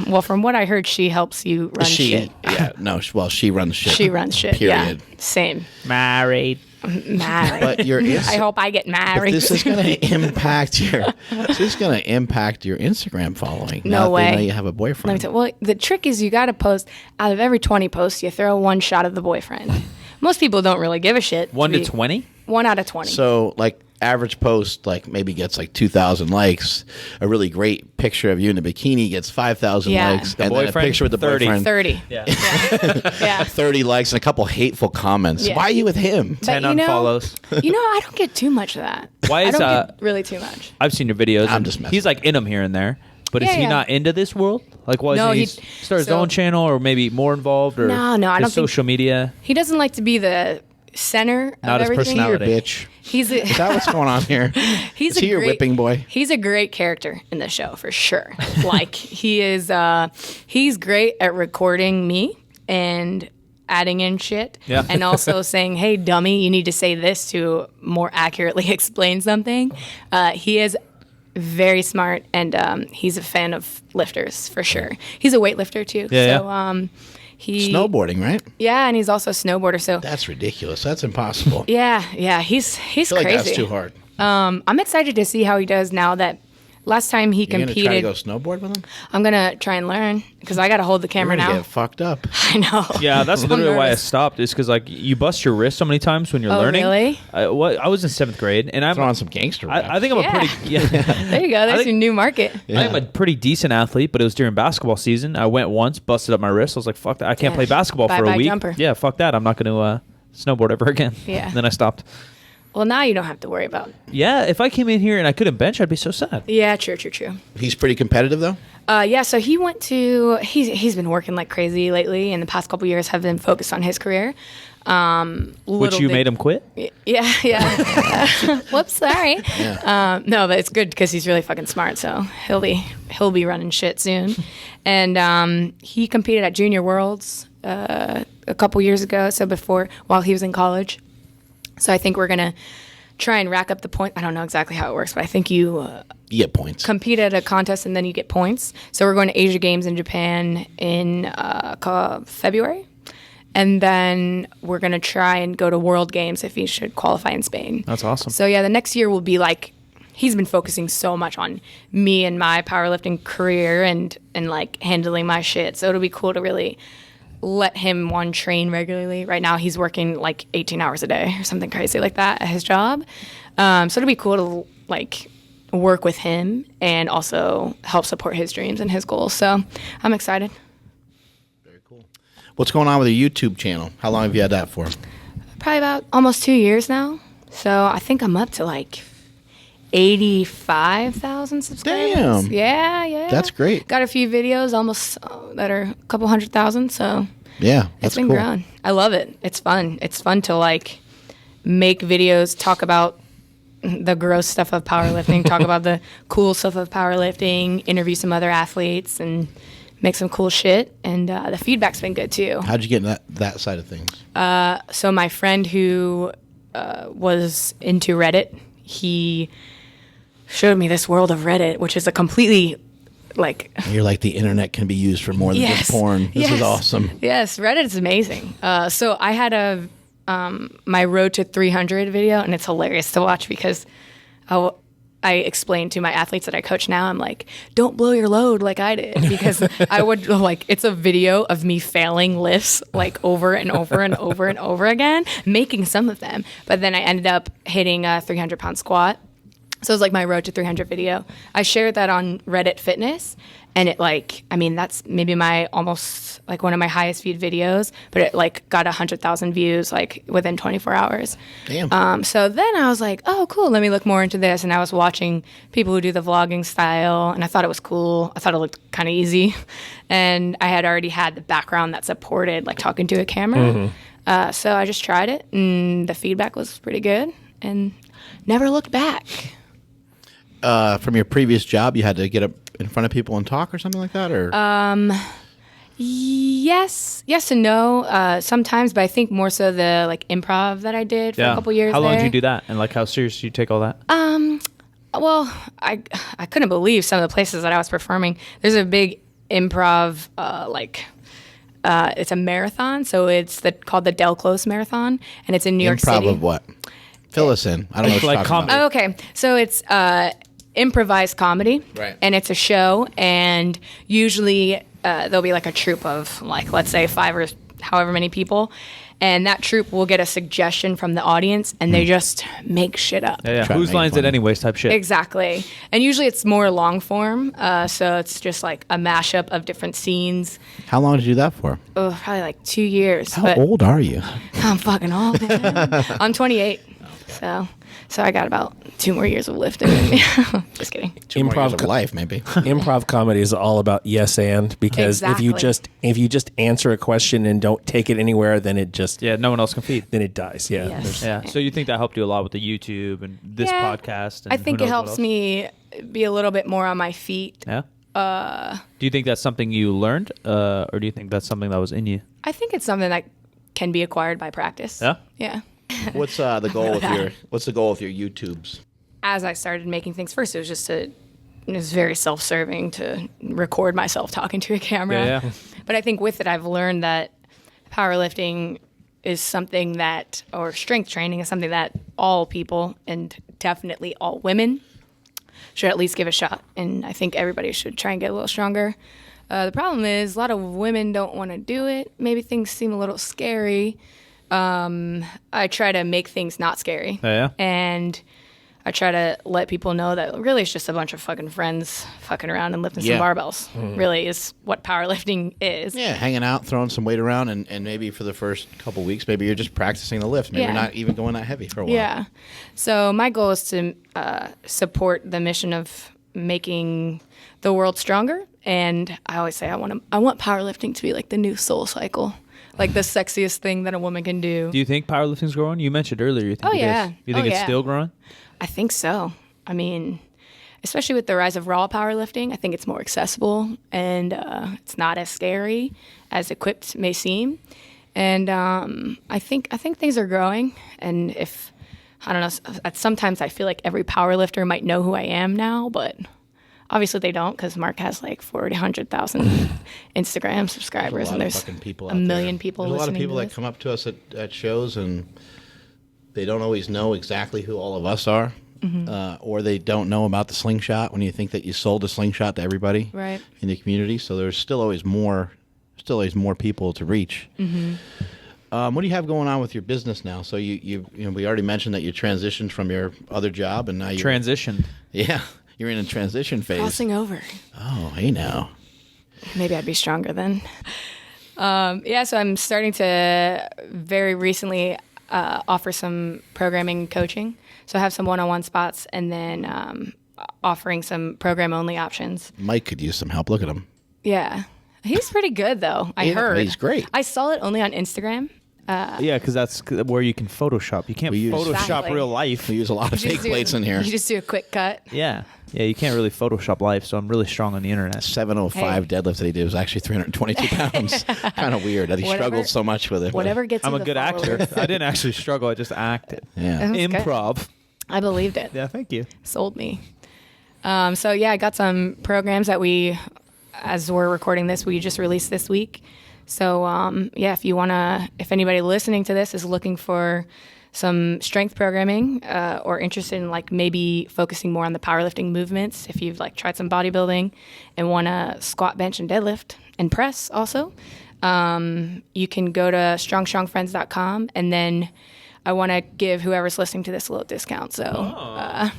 well, from what I heard, she helps you run shit. Yeah, no, well, she runs shit. She runs shit. Period. Yeah, same. Married. Married. But I hope I get married. This is going to impact your Instagram following. No now that way. They know you have a boyfriend. Let me tell well, the trick is you got to post out of every 20 posts, you throw one shot of the boyfriend. Most people don't really give a shit. 1 to 20? 1 out of 20. So, like, average post, like, maybe gets, like, 2,000 likes. A really great picture of you in a bikini gets 5,000 Yeah. likes. The And then a boyfriend, picture with the 30. boyfriend, 30. Yeah. Yeah. 30 likes and a couple hateful comments. Yeah. Why are you with him? 10 But, unfollows. I don't get too much of that. Why I is, don't get really too much. I've seen your videos. I'm and just messing. he's like in them here and there. But is Yeah, he yeah. not into this world? Like, why No, isn't he he- start his so- own channel or maybe more involved? Or No, I his don't think- social media. He doesn't like to be the center Not of his everything. personality. Bitch. He's Is that what's going on here? he's Is a he your great, whipping boy? He's a great character in the show for sure. Like he is, he's great at recording me and adding in shit, Yeah. and also saying, "Hey, dummy, you need to say this to more accurately explain something." He is very smart, and he's a fan of lifters for sure. He's a weightlifter too. Yeah, so he Snowboarding, right? yeah, and he's also a snowboarder. So That's ridiculous. That's impossible. yeah, he's I feel like crazy. that's too hard. I'm excited to see how he does now that last time he You're going to try to competed. go snowboard with him? I'm gonna try and learn because I got to hold the You're camera going to now. get fucked up. I know. Yeah, that's I'm literally why I nervous. stopped. Is because like you bust your wrist so many times when you're Oh, learning. really? I was in 7th grade, and Throw on some gangster rap. I think I'm Yeah. a pretty. Yeah. There you go. There's think- your new market. I'm a pretty decent athlete, but it was during basketball season. I went once, busted up my wrist. I was like, "Fuck that! I can't Yeah. play basketball for a Bye-bye week." jumper. Yeah, fuck that! I'm not going to snowboard ever again. Yeah. And then I stopped. Well, now you don't have to worry about. Yeah, if I came in here and I couldn't bench, I'd be so sad. Yeah, true. He's pretty competitive, though? Yeah, so he went to. He's been working like crazy lately, and the past couple years have been focused on his career. Which you made him quit? Yeah. Whoops, sorry. Yeah. No, but it's good because he's really fucking smart. So he'll be running shit soon. And he competed at Junior Worlds a couple years ago. So while he was in college. So I think we're gonna try and rack up the point. I don't know exactly how it works, but I think you You get points. compete at a contest and then you get points. So we're going to Asia Games in Japan in February. And then we're going to try and go to World Games if he should qualify in Spain. That's awesome. So yeah, the next year will be like, he's been focusing so much on me and my powerlifting career and like handling my shit. So it'll be cool to really let him train regularly. Right now he's working like 18 hours a day or something crazy like that at his job. So it'll be cool to like work with him and also help support his dreams and his goals. So I'm excited. What's going on with your YouTube channel? How long have you had that for? Probably about almost 2 years now. So I think I'm up to like 85,000 subscribers. Damn. Yeah. That's great. Got a few videos almost that are a couple 100,000. So Yeah, it's that's been cool. growing. I love it. It's fun. It's fun to like make videos, talk about the gross stuff of powerlifting, talk about the cool stuff of powerlifting, interview some other athletes, and make some cool shit. And the feedback's been good too. How'd you get in that side of things? So my friend who was into Reddit, he showed me this world of Reddit, which is a completely like You're like, the internet can be used for more than just porn. This is awesome. Yes, Reddit is amazing. So I had my Road to 300 video, and it's hilarious to watch because I explained to my athletes that I coach now, I'm like, don't blow your load like I did, because I would like, it's a video of me failing lifts like over and over and over and over again, making some of them. But then I ended up hitting a 300-pound squat So it was like my Road to 300 video. I shared that on Reddit Fitness, and it that's maybe my almost like one of my highest viewed videos, but it like got 100,000 views like within 24 hours. Damn. So then I was like, oh, cool, let me look more into this. And I was watching people who do the vlogging style, and I thought it was cool. I thought it looked kind of easy. And I had already had the background that supported like talking to a camera. So I just tried it, and the feedback was pretty good, and never looked back. From your previous job, you had to get up in front of people and talk or something like that, or yes and no. Sometimes, but I think more so the like improv that I did for a couple years. How long did you do that, and like how serious did you take all that? Well, I couldn't believe some of the places that I was performing. There's a big improv it's a marathon, so it's called the Del Close Marathon, and it's in New York City. Improv of what? Fill us in. I don't know what you're like talking about. Oh, okay, so it's improvised comedy, Right. And it's a show, and usually there'll be like a troupe of like, let's say 5 or however many people, and that troupe will get a suggestion from the audience, and they just make shit up. Yeah. Try to Whose make lines fun. it anyways type shit. Exactly. And usually it's more long form, so it's just like a mashup of different scenes. How long did you do that for? Oh, probably like 2 years. How but old are you? I'm fucking old, man. I'm 28. So I got about 2 more years of lifting. Just kidding. 2 more years Improv of life, maybe. Improv comedy is all about yes and, because if you just answer a question and don't take it anywhere, then it just No one else can feed. then it dies. Yeah. Yes. Yeah. So you think that helped you a lot with the YouTube and this podcast? And I think who it knows what helps else? me be a little bit more on my feet. Yeah. Do you think that's something you learned, or do you think that's something that was in you? I think it's something that can be acquired by practice. Yeah. Yeah. What's the goal with your YouTubes? As I started making things, first it was very self-serving to record myself talking to a camera. Yeah. But I think with it, I've learned that powerlifting is something that, or strength training is something that all people, and definitely all women, should at least give a shot. And I think everybody should try and get a little stronger. The problem is a lot of women don't want to do it. Maybe things seem a little scary. I try to make things not scary. Yeah. And I try to let people know that really it's just a bunch of fucking friends fucking around and lifting some barbells. Really is what powerlifting is. Yeah, hanging out, throwing some weight around, and maybe for the first couple weeks, maybe you're just practicing the lift. Maybe you're not even going that heavy for a while. Yeah. So my goal is to support the mission of making the world stronger. And I always say I want powerlifting to be like the new Soul Cycle. Like the sexiest thing that a woman can do. Do you think powerlifting's growing? You mentioned earlier you think it is. You think it's still growing? I think so. I mean, especially with the rise of raw powerlifting, I think it's more accessible and it's not as scary as equipped may seem. And I think things are growing. And I don't know, sometimes I feel like every powerlifter might know who I am now, but obviously they don't, because Mark has like 400,000 Instagram subscribers, and there's people a million people There's listening a lot of people to that this. come up to us at shows, and they don't always know exactly who all of us are, or they don't know about the slingshot when you think that you sold a slingshot to everybody Right. in the community. So there's still always more people to reach. What do you have going on with your business now? So you know, we already mentioned that you transitioned from your other job, and now you Transitioned. Yeah. You're in a transition phase. Crossing over. Oh, hey now. Maybe I'd be stronger then. So I'm starting to very recently offer some programming coaching. So I have some one-on-one spots, and then offering some program-only options. Mike could use some help. Look at him. Yeah. He's pretty good, though, I heard. He's great. I saw it only on Instagram. Yeah, because that's where you can Photoshop. You can't Photoshop Exactly. real life. We use a lot of fake plates in here. You just do a quick cut. Yeah, you can't really Photoshop life. So I'm really strong on the internet. 705 deadlift that he did was actually 322 pounds. Kind of weird that he struggled so much with it. Whatever gets I'm you a the good actor. followers. I didn't actually struggle. I just acted. Yeah. That's good. Improv. I believed it. Yeah, thank you. Sold me. So yeah, I got some programs that as we're recording this, we just released this week. So if anybody listening to this is looking for some strength programming or interested in like maybe focusing more on the powerlifting movements, if you've like tried some bodybuilding and want to squat, bench, and deadlift and press also, you can go to strongfriends.com, and then I want to give whoever's listening to this a little discount. So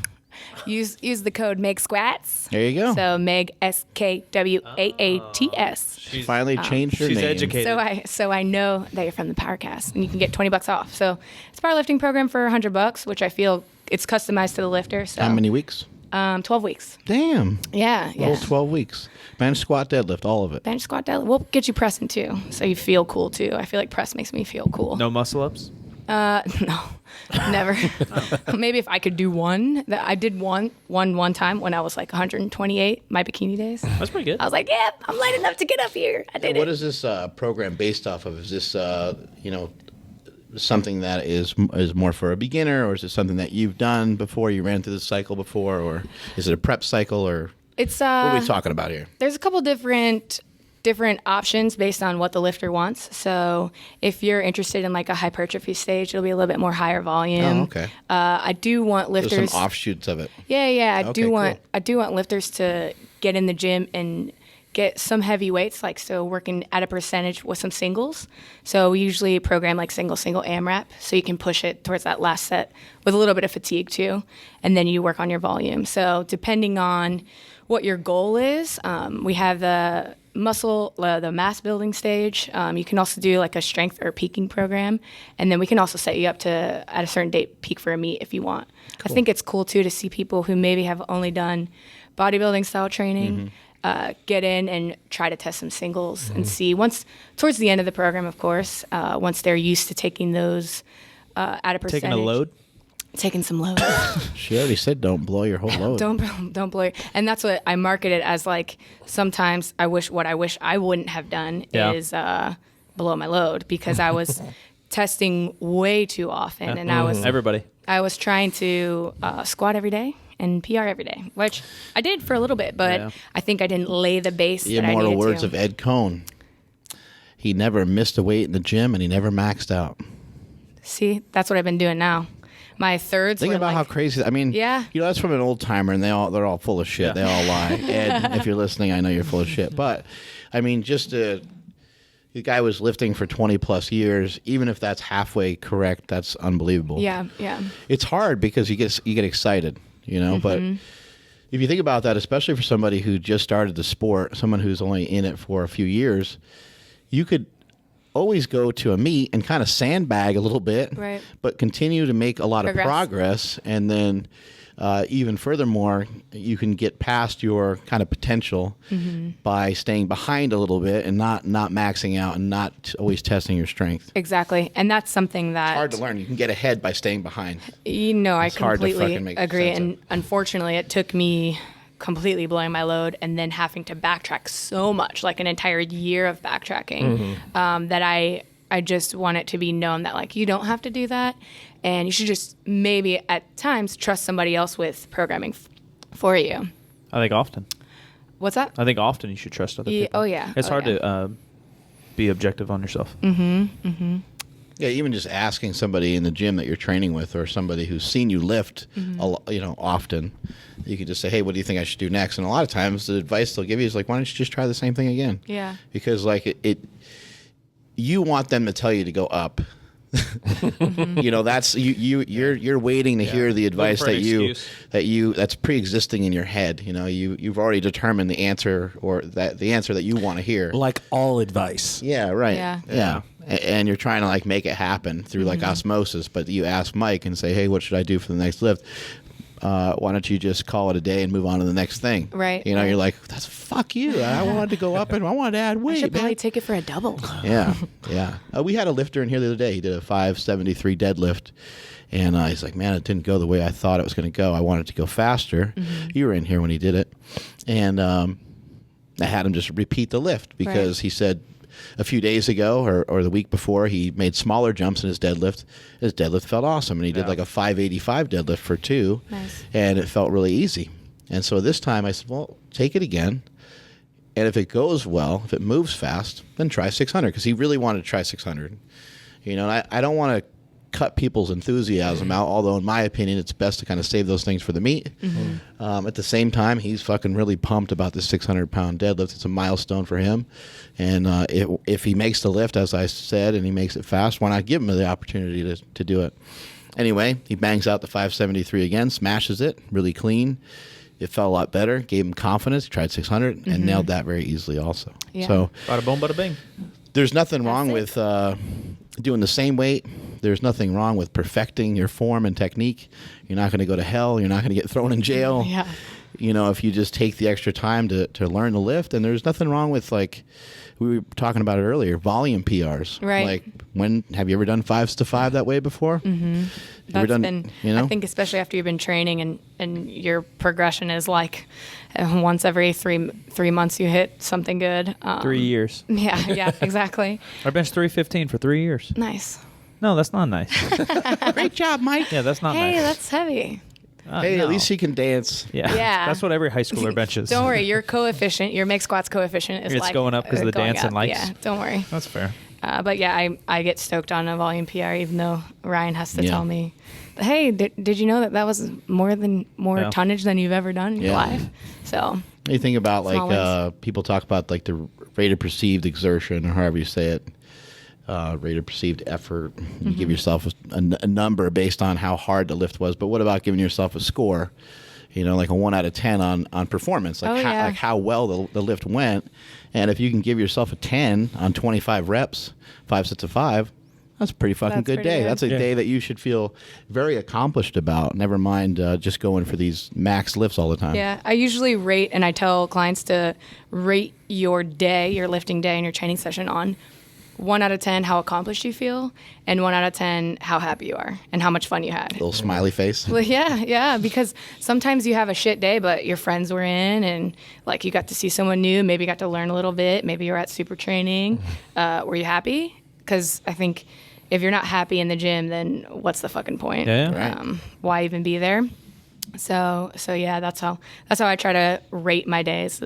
Use the code Megsquats. There you go. So Meg SKWAATS. She's Finally changed her she's name. educated. So I know that you're from the PowerCast, and you can get $20 off. So it's a powerlifting program for $100, which I feel it's customized to the lifter. So How many weeks? 12 weeks. Damn. Yeah. Whole 12 weeks. Bench, squat, deadlift, all of it. Bench, squat, deadlift. We'll get you pressing too, so you feel cool too. I feel like press makes me feel cool. No muscle ups? No, never. Maybe if I could do one. I did one time when I was like 128, my bikini days. That's pretty good. I was like, yeah, I'm light enough to get up here. I did it. What is this program based off of? Is this, something that is more for a beginner, or is it something that you've done before, you ran through the cycle before, or is it a prep cycle, or It's what are we talking about here? There's a couple different options based on what the lifter wants. So if you're interested in like a hypertrophy stage, it'll be a little bit more higher volume. Oh, okay. I do want lifters. There's some offshoots of it. Yeah. I Okay, do want cool. lifters to get in the gym and get some heavy weights, like so working at a percentage with some singles. So we usually program like single AMRAP, so you can push it towards that last set with a little bit of fatigue too, and then you work on your volume. So depending on what your goal is, we have the mass building stage. You can also do like a strength or peaking program, and then we can also set you up to at a certain date peak for a meet if you want. Cool. I think it's cool too to see people who maybe have only done bodybuilding style training get in and try to test some singles and see towards the end of the program, of course, once they're used to taking those at a percentage. Taking a load? Taking some load. She already said don't blow your whole load. Don't blow. And that's what I market it as. Like sometimes I wish I wouldn't have done is blow my load, because I was testing way too often, and I was trying to squat every day and PR every day, which I did for a little bit, but I think I didn't lay the base that I needed to. Immortal words of Ed Cohn. He never missed a weight in the gym, and he never maxed out. See, that's what I've been doing now. My thirds. Think about how crazy. I mean, yeah. That's from an old timer, and they're all full of shit. Yeah. They all lie. Ed, if you're listening, I know you're full of shit. But I mean, the guy was lifting for 20 plus years. Even if that's halfway correct, that's unbelievable. Yeah. It's hard because you get excited, But if you think about that, especially for somebody who just started the sport, someone who's only in it for a few years, you could always go to a meet and kind of sandbag a little bit, right, but continue to make a lot of progress, and then even furthermore, you can get past your kind of potential by staying behind a little bit and not maxing out and not always testing your strength. Exactly, and that's something that's hard to learn. You can get ahead by staying behind. I completely agree, and unfortunately, it took me completely blowing my load and then having to backtrack so much, like an entire year of backtracking, that I just want it to be known that like you don't have to do that, and you should just maybe at times trust somebody else with programming for you. I think often. What's that? I think often you should trust other people. Oh yeah. It's hard to be objective on yourself. Yeah, even just asking somebody in the gym that you're training with, or somebody who's seen you lift, often, you could just say, "Hey, what do you think I should do next?" And a lot of times, the advice they'll give you is like, "Why don't you just try the same thing again?" Yeah. Because like you want them to tell you to go up. That's you're waiting to hear the advice that's pre-existing in your head. You've already determined the answer, or the answer that you want to hear. Like all advice. Yeah, right. Yeah. And you're trying to like make it happen through like osmosis, but you ask Mike and say, "Hey, what should I do for the next lift? Why don't you just call it a day and move on to the next thing?" Right. You're like, "That's fuck you. I wanted to go up and I wanted to add weight. I should probably take it for a double." Yeah. We had a lifter in here the other day. He did a 573 deadlift, and he's like, "Man, it didn't go the way I thought it was going to go. I wanted to go faster." You were in here when he did it, and I had him just repeat the lift because he said a few days ago or the week before, he made smaller jumps in his deadlift. His deadlift felt awesome, and he did like a 585 deadlift for 2, and it felt really easy. And so this time I said, well, take it again, and if it goes well, if it moves fast, then try 600, because he really wanted to try 600. And I don't want to cut people's enthusiasm out, although in my opinion it's best to kind of save those things for the meet. At the same time, he's fucking really pumped about this 600-pound deadlift. It's a milestone for him, and if he makes the lift, as I said, and he makes it fast, why not give him the opportunity to do it? Anyway, he bangs out the 573 again, smashes it, really clean. It felt a lot better, gave him confidence. He tried 600 and nailed that very easily also. Yeah. So Bada boom, bada bing. there's nothing wrong with doing the same weight. There's nothing wrong with perfecting your form and technique. You're not going to go to hell. You're not going to get thrown in jail. Yeah. You know, if you just take the extra time to learn to lift. And there's nothing wrong with, like, we were talking about it earlier, volume PRs. Right. Like, have you ever done 5s to 5 that way before? Mm-hmm. I think especially after you've been training and your progression is like once every three months you hit something good. 3 years. Yeah, exactly. I benched 315 for 3 years. Nice. No, that's not nice. Great job, Mike. Yeah, that's not Hey, nice. that's heavy. Hey, No. at least he can dance. Yeah. Yeah. That's what every high schooler benches. Don't worry, your Megsquats coefficient is It's going up 'cause of the going dancing up. likes. Yeah, don't worry. That's fair. But yeah, I get stoked on a volume PR, even though Ryan has to Yeah. tell me, hey, did you know that was more Yeah. tonnage than you've ever done in your Yeah. life? So You think about, Small like, people talk about, like, the rate of perceived exertion, or however you say it, rate of perceived effort. You give yourself a number based on how hard the lift was. But what about giving yourself a score? You know, like a 1 out of 10 on performance, like, how well the lift went. And if you can give yourself a 10 on 25 reps, 5 sets of 5, that's a pretty fucking That's good pretty day. good. That's a day that you should feel very accomplished about. Never mind just going for these max lifts all the time. yeah, I usually rate, and I tell clients to rate your day, your lifting day, and your training session on 1 out of 10 how accomplished you feel, and 1 out of 10 how happy you are and how much fun you had. Little smiley face. Well, yeah, because sometimes you have a shit day, but your friends were in, and like you got to see someone new, maybe you got to learn a little bit, maybe you were at super training. Were you happy? Because I think if you're not happy in the gym, then what's the fucking point? Yeah. Right. Why even be there? So yeah, that's how I try to rate my days.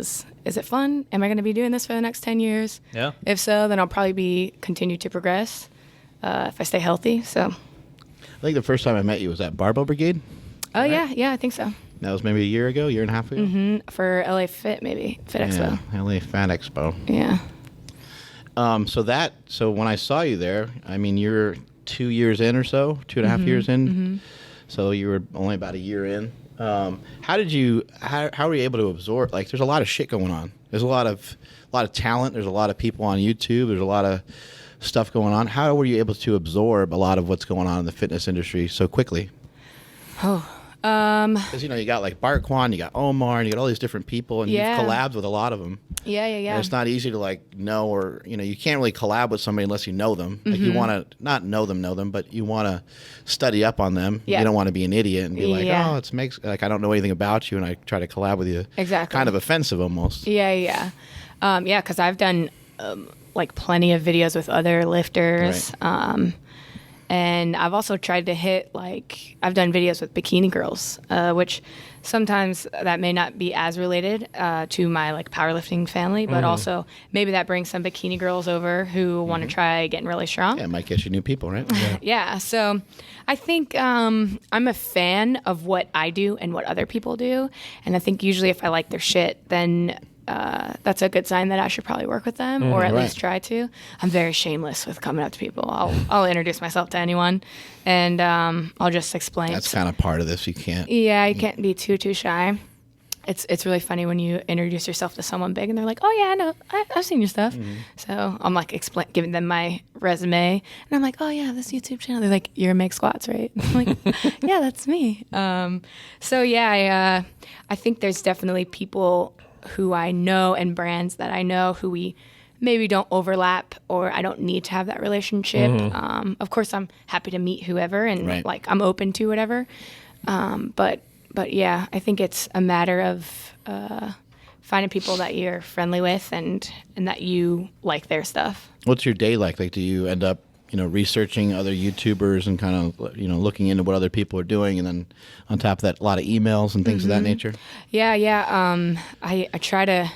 Is it fun? Am I going to be doing this for the next 10 years? Yeah. If so, then I'll probably continue to progress if I stay healthy. So. I think the first time I met you was at Barbell Brigade. Oh yeah, I think so. That was maybe a year and a half ago. For LA Fit, maybe Fit Expo. Yeah, LA Fat Expo. Yeah. So when I saw you there, I mean, you're 2 years in or so, 2.5 years in. So you were only about a year in. How were you able to absorb? Like, there's a lot of shit going on. There's a lot of talent. There's a lot of people on YouTube. There's a lot of stuff going on. How were you able to absorb a lot of what's going on in the fitness industry so quickly? Because, you got like Bart Kwan, you got Omar, and you got all these different people, and Yeah. you've collabed with a lot of them. Yeah. And it's not easy to, like, know, or, you can't really collab with somebody unless you know them. Like, you want to not know them, but you want to study up on them. Yeah. You don't want to be an idiot and be like, Yeah. oh, it's Meg's, like, I don't know anything about you, and I try to collab with you. Exactly. Kind of offensive almost. Yeah. Because I've done like plenty of videos with other lifters. Right. And I've also tried to hit, like, I've done videos with bikini girls, which sometimes that may not be as related to my, like, powerlifting family, but also maybe that brings some bikini girls over who want to try getting really strong. Yeah, it might get you new people, right? Yeah, so I think I'm a fan of what I do and what other people do. And I think usually if I like their shit, then that's a good sign that I should probably work with them, or at Right. least try to. I'm very shameless with coming up to people. I'll introduce myself to anyone, and I'll just explain. That's kind of part of this. You can't. Yeah, you can't be too shy. It's really funny when you introduce yourself to someone big and they're like, oh yeah, I know, I've seen your stuff. So I'm like giving them my resume, and I'm like, oh yeah, this YouTube channel. They're like, you're Megsquats, right? I'm like, yeah, that's me. So yeah, I think there's definitely people who I know and brands that I know who we maybe don't overlap, or I don't need to have that relationship. Of course, I'm happy to meet whoever, and Right. like I'm open to whatever. But yeah, I think it's a matter of finding people that you're friendly with and that you like their stuff. What's your day like? Like, do you end up, researching other YouTubers and kind of, looking into what other people are doing, and then on top of that, a lot of emails and things of that nature? Yeah. I try to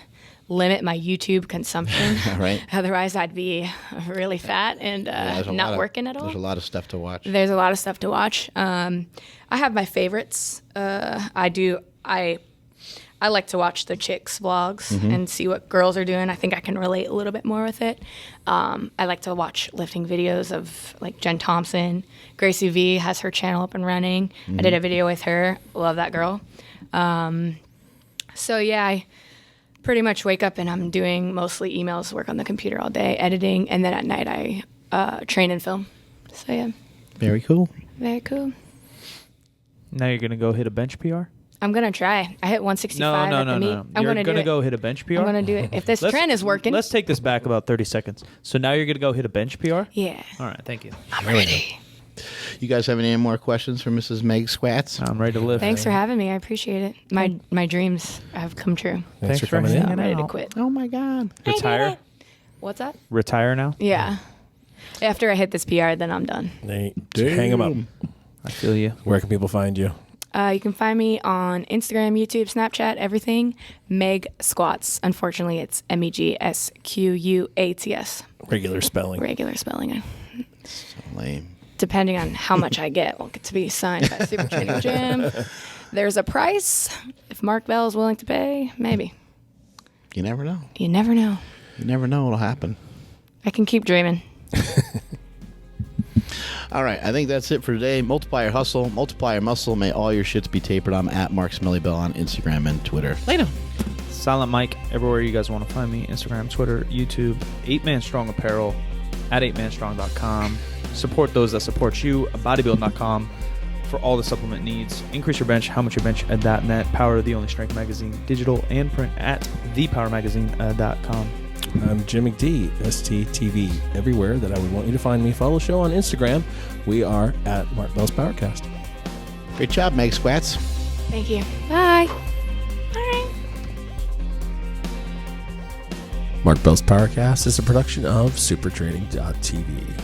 limit my YouTube consumption. Right. Otherwise, I'd be really fat and There's a lot not of- working at all. There's a lot of stuff to watch. There's a lot of stuff to watch. I have my favorites. I I like to watch the chicks vlogs and see what girls are doing. I think I can relate a little bit more with it. I like to watch lifting videos of like Jen Thompson. Gracie V has her channel up and running. I did a video with her. Love that girl. So yeah, I pretty much wake up and I'm doing mostly emails, work on the computer all day, editing, and then at night I train and film. So yeah. Very cool. Very cool. Now you're going to go hit a bench PR? I'm going to try. I hit 165 at the meet. I'm You're going to go hit a bench PR? I'm going to do it. If this trend is working. Let's take this back about 30 seconds. So now you're going to go hit a bench PR? Yeah. All right, thank you. I'm ready. You guys have any more questions for Mrs. Megsquats? I'm ready to lift. Thanks for having me. I appreciate it. My dreams have come true. Thanks for coming in. I'm ready to quit. Oh, my God. Retire? What's that? Retire now? Yeah. After I hit this PR, then I'm done. Nate, hang them up. I feel you. Where can people find you? You can find me on Instagram, YouTube, Snapchat, everything. Megsquats. Unfortunately, it's Megsquats. Regular spelling. Regular spelling. So lame. Depending on how much I get, will get to be signed by Super Training Gym. There's a price. If Mark Bell is willing to pay, maybe. You never know. You never know. You never know what'll happen. I can keep dreaming. All right, I think that's it for today. Multiply your hustle, multiply your muscle. May all your shits be tapered. I'm at Mark Smellybell on Instagram and Twitter. Later. Silent Mike, everywhere you guys want to find me. Instagram, Twitter, YouTube. 8Man Strong Apparel at 8manstrong.com. Support those that support you. Bodybuilding.com for all the supplement needs. Increase your bench. How much your bench at .net. Power, the only strength magazine, digital and print at thepowermagazine.com. I'm Jim McD, STTV, everywhere that I would want you to find me. Follow the show on Instagram. We are at Mark Bell's PowerCast. Great job, Megsquats. Thank you. Bye. Bye. Mark Bell's PowerCast is a production of supertraining.tv.